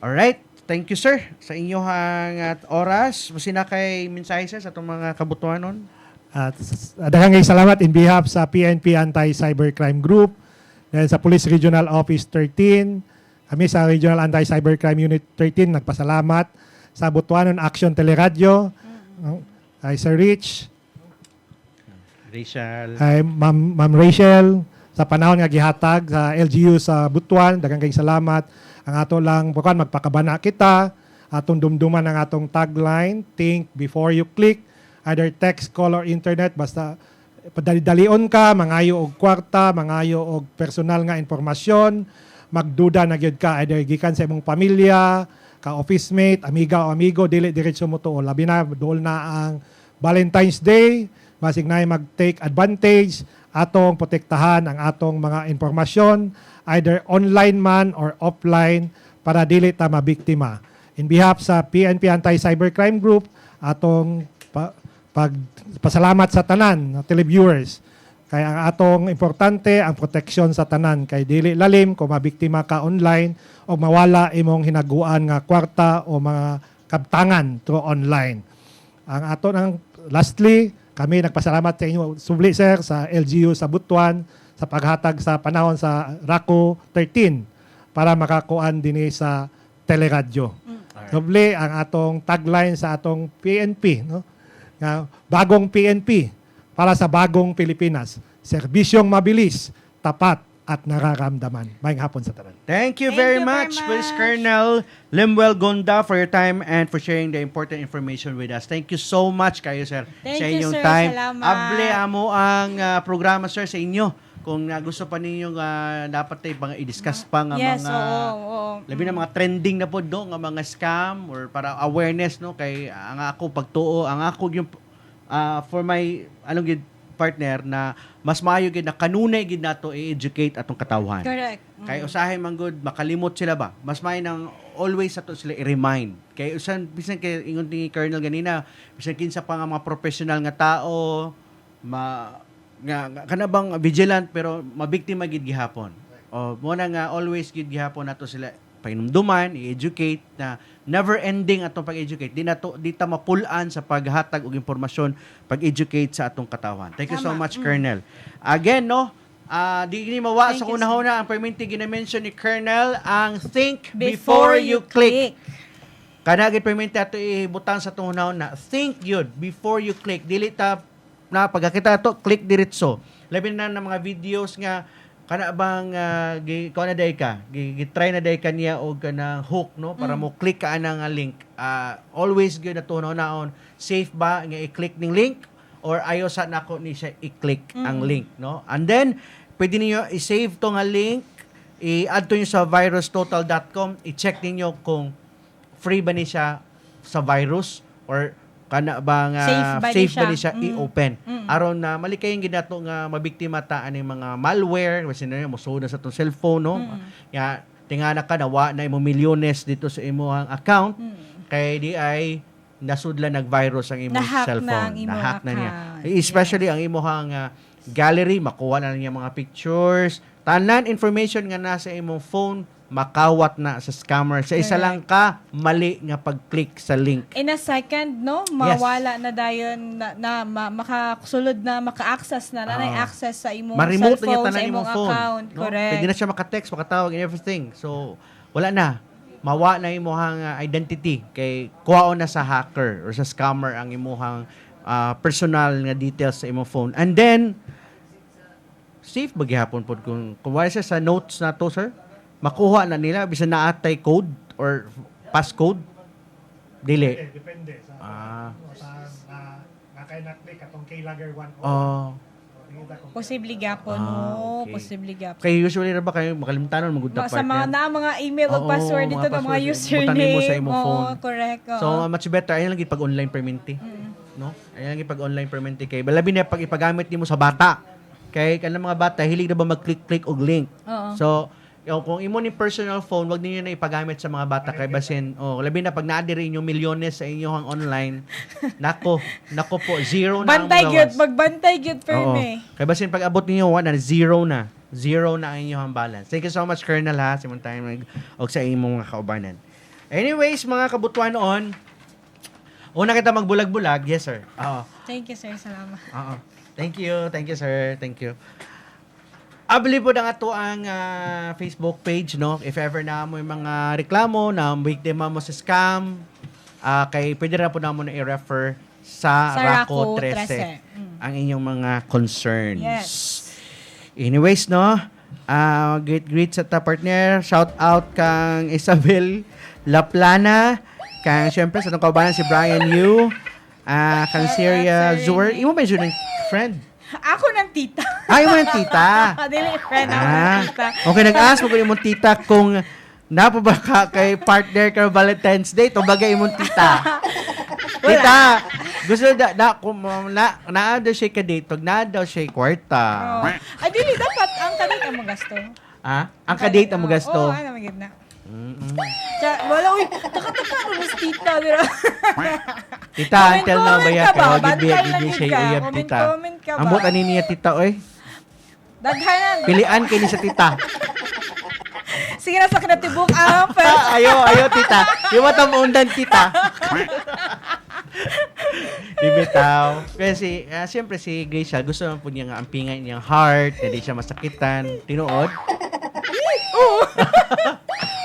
Alright, thank you sir sa inyong oras. Masina kay mensahe sir sa atong mga kabutuanon. At daghang salamat in behalf sa PNP Anti-Cybercrime Group, then sa Police Regional Office 13, kami sa Regional Anti-Cybercrime Unit 13 nagpasalamat sa Butuanon Action Teleradyo, kay Sir Rich, Rachel. kay Ma'am Rachel, sa panahon nga gihatag sa LGU sa Butuan, daghang kay salamat. Ang ato lang bukan magpakabana kita, atong dumduman ang atong tagline, think before you click, either text, call, or internet, basta padali-dalion ka, mangayo og kwarta, mangayo og personal nga impormasyon, magduda na gyud ka, either gikan sa imong pamilya, ka office mate, amiga o amigo, dili diretso mo to. Labi na, dool na ang Valentine's Day, basig na mag-take advantage, atong protektahan ang atong mga informasyon, either online man or offline, para dili ta mabiktima. In behalf sa PNP Anti-Cybercrime Group, atong pasalamat sa tanan na televiewers. Kaya ang atong importante ang proteksyon sa tanan kay dili lalim kung mabiktima ka online o mawala imong hinaguan nga kwarta o mga kabtangan through online. Ang ato ng lastly, kami nagpasalamat sa inyo subli sir sa LGU sa Butuan sa paghatag sa panahon sa Raco 13 para makakuan dinhi sa teleradyo. Subli ang atong tagline sa atong PNP, no? Nga bagong PNP para sa bagong Pilipinas. Serbisyong mabilis, tapat at nararamdaman. Maayong hapon sa tanan. Thank you very much, Police Colonel Lemuel Gonda, for your time and for sharing the important information with us. Thank you so much kayo, sir, Thank sa you, inyong sir. time. Salamat. Able amo ang programa, sir, sa inyo. Kung gusto pa ninyo dapat tayo i-discuss pa nga Yes, mga oo. labi na mga trending na po do nga mga scam or para awareness no kay ang ako pagtuo ang ako yung for my gid partner na mas maayo gid na kanunay gid nato i-educate atong katawhan. Correct. Kay usahay man gud makalimot sila ba? Mas may nang always ato sila i-remind. Kay usan bisan kay ingon ni Colonel ganina, bisan kinsa pa nga mga professional nga tao nga kanabang vigilant pero mabiktima gid gihapon. O mo na nga always gid gihapon nato sila painumduman, i-educate na never ending atong pag-educate. Di ta mapulaan sa paghatag og impormasyon, pag-educate sa atong katawhan. Thank you so much, Colonel. Again, no, di ni mawa sa kunahuna ang perminti gina-mention ni Colonel ang think before you click. Kana gid perminti ato ibutang sa tunahon na think yun before you click. Dili ta na pagkakita to click diretso. labi na ng mga videos nga kana bang ko na day ka try na day kaniya og kanang hook no para mo click ka ana nga link. Always good na tunaw naon safe ba nga i-click ning link or ayo sa nako ni siya i-click ang link no. And then pwede niyo i-save to nga link, i-add to niyo sa virustotal.com, i-check niyo kung free ba ni siya sa virus or kana ba nga safe ba ni siya i-open aron na malikayong ginato nga mabiktima ta ani mga malware kasi na mo soda sa tong cellphone no ya tingana ka nawa na imo milyones dito sa imong account kay di ay nasudla nag-virus ang imong cellphone na-hack na niya especially ang imong gallery makuha na niya mga pictures tanan information nga nasa imong phone makawat na sa scammer. Sa isa lang ka, mali nga pag-click sa link. In a second, no? Mawala na dayon na makasulod na, maka-access na access sa imong ma-remote cellphone, na sa niya imong phone. account. No? Correct. Pwede na siya maka-text, makatawag, and everything. So, wala na. Mawa na imong identity kay kuhaon na sa hacker or sa scammer ang imong personal nga details sa imong phone. And then, safe ba gihapon po kung wala siya sa notes na to, sir? Makuha na nila bisan naatay code or passcode dili Depende sa kay na-click atong keylogger 1 Posible gapon okay. Posible gapon. Kay usually ra ba kayo makalimtanon magud Sa mga email o password dito ng mga username mo sa imong phone. Correct. So much better ayan lang gid pag online permente. No? Ayan lang gid pag online permente kay labi na pag ipagamit nimo sa bata. Kay kanang mga bata hilig na ba mag-click og link. So kung imo ni personal phone, wag niyo na ipagamit sa mga bata kay basin. Labi na pag naa-diri inyo milyones sa inyong online. Nako po zero na bantay gyud, magbantay gyud perme. Kay basin pag abot ninyo zero na ang inyong balance. Thank you so much Colonel ha, simon tayo og sa imong mga kaubanan. Anyways, mga kabutuan noon, una kita magbulag-bulag. Yes sir. Thank you sir, salamat. Thank you sir. Thank you. Abli po ang ato ang Facebook page, no? If ever na mo yung mga reklamo na biktima mo sa scam, kay pwede na po na mo na i-refer sa Raco 13 ang inyong mga concerns. Yes. Anyways, no? Great sa ta partner. Shout out kang Isabel Laplana, kang syempre sa itong kaubanan si Brian Yu, kang Syria Zur. Imo ba yung friend? Ako ng tita. Imo ng tita. Dili friend ako ng tita. Okay, nag-ask mo ko imong tita kung napa ba ka kay partner ka Valentine's Day to bagay imong tita. Tita, gusto na daw siya ka date, pag na daw siya kwarta. Dili dapat ang kadate ang magasto. Ang kadate ang magasto. Ano magid na. Wala uy, taka-taka mo mas tita dira. Tita, until na ba ya kay wag gid siya uyab tita. Ambot ani niya tita oy. Daghanan. Pilian kay ni sa tita. Sige na sa kinatibuk ang Ayo tita. Di mo ta maundan tita. Ibitaw. Kasi siyempre si Gracia gusto man po niya nga ampingan niyang heart, hindi siya masakitan. Tinuod.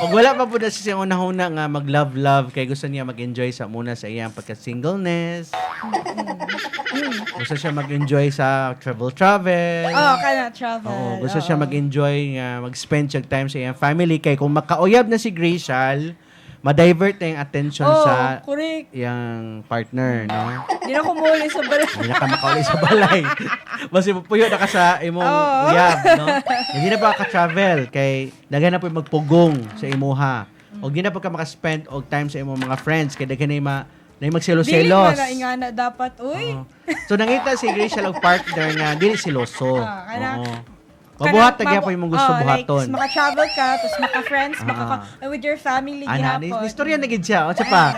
O wala pa po na siya una-una nga mag-love kay gusto niya mag-enjoy sa muna sa iyang pagka-singleness. Gusto siya mag-enjoy sa travel. Kana travel. Gusto siya mag-enjoy nga mag-spend siya time sa iyang family kay kung makauyab na si Gracial, ma-divert na yung attention sa iyang partner, no? Hindi na kumuli sa balay. Hindi na ka makauli sa balay. Basta puyo na ka sa imong uyab, no? Hindi na pa ka-travel kay daghan na po magpugong sa imuha. O di na po ka maka-spend og time sa imong mga friends kay daghan na magselos-selos. Dili na ingana dapat, uy. So nangita si Gracial og partner nga dili siloso. Mabuhat na po yung gusto buhaton. Like, maka-travel ka, tapos maka-friends, with your family gihapon. Istorya na gid siya. O siya pa.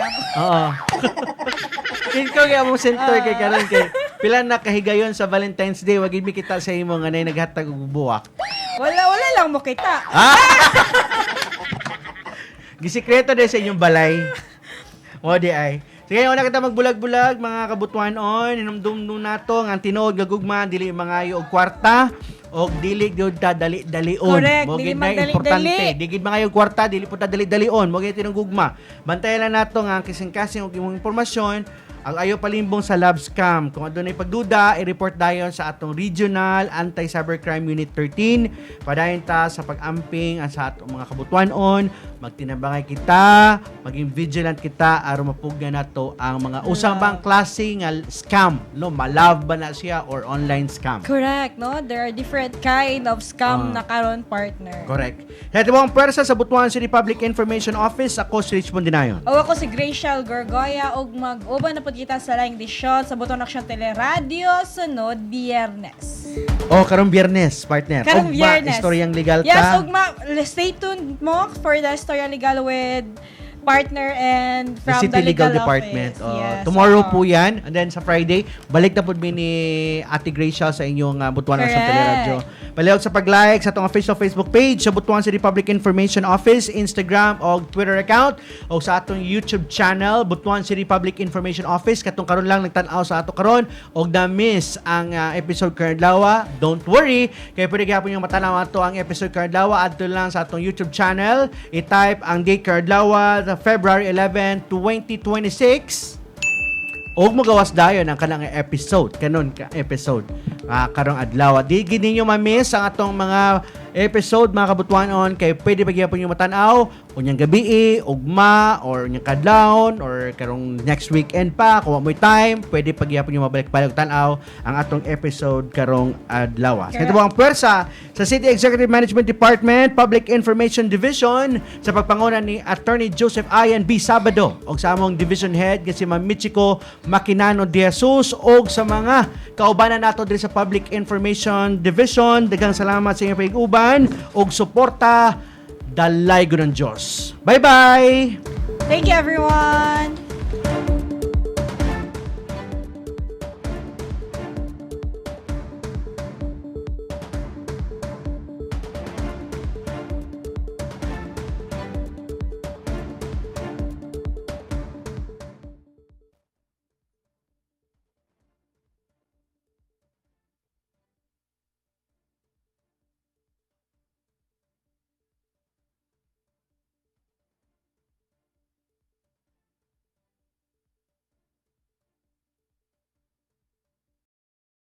Ikaw kaya mo center kay karon kay pila na kahigayon sa Valentine's Day wag mi kita sa imo nga nay naghatag og buwak. Wala lang mo kita. Gisikreto din sa inyong balay. O di ay. Sige, una kita magbulag-bulag mga kabutuan on, inumdum nato ang tinuod nga gugma dili mangayo og kwarta og dili gyud ta dali-dalion. Correct, mo dili gid na importante. Di gid mangayo kwarta dili po ta dali-dalion, mo gid tinong gugma. Bantayan lang nato nga ang kasing-kasing og imong impormasyon ang ayaw palimbong sa love scam. Kung ano na pagduda, i-report dayon sa atong Regional Anti-Cybercrime Unit 13. Padayon ta sa pag-amping sa atong mga kabutuanon, magtinabangay kita, maging vigilant kita aron mapugna nato ang mga usang bang klase nga scam, no? Malove ba na siya or online scam? Correct, no? There are different kind of scam na karon, partner. Correct. Head mo ang pwersa sa Butuan City Public Information Office. Ako si Richmond Dinayon. O ako si Gracial Gorgoya og mag-uban na po kita sa laing disyon sa Butong Aksyon Teleradyo sunod Biyernes. Oh, karong Biyernes, partner. Karong Ugma, Biyernes. istoryang legal Yes, ta. ugma. Stay tuned mo for the Storya Legal with partner and The from City the Legal Legal Department. Office. Yes, Tomorrow oo. po yan. And then sa Friday, balik na po ni Ate Gracia sa inyong Butuan Aksyon Correct. Teleradyo. Palihog sa pag-like sa itong official Facebook page sa Butuan City Public Information Office, Instagram o Twitter account o sa atong YouTube channel, Butuan City Public Information Office. Katong karon lang nagtanaw sa ato karon og na-miss ang episode Karadlawa. Don't worry, kaya pwede gyapon yung matanaw ato ang episode Karadlawa adto lang sa atong YouTube channel. I-type ang date Karadlawa sa February 11, 2026. O magawas dayon ang kanang episode, kanon ka episode karong adlaw. Di gid ninyo ma-miss ang atong mga episode mga kabutuanon kay pwede pagyapon yung matanaw unyang gabi, ugma or unyang kadlawon or karong next weekend pa kung mo'y time, pwede pagyapon yung mabalik-balik tanaw ang atong episode karong adlaw. Sa ito po ang pwersa sa City Executive Management Department, Public Information Division sa pagpanguna ni Attorney Joseph Ian B. Sabado og sa among Division Head nga si Ma'am Michiko Makinano de Jesus og sa mga kaubanan nato diri sa Public Information Division. Daghang salamat sa inyong pag-uban og suporta. Dalay ko ng Diyos. Bye-bye! Thank you, everyone!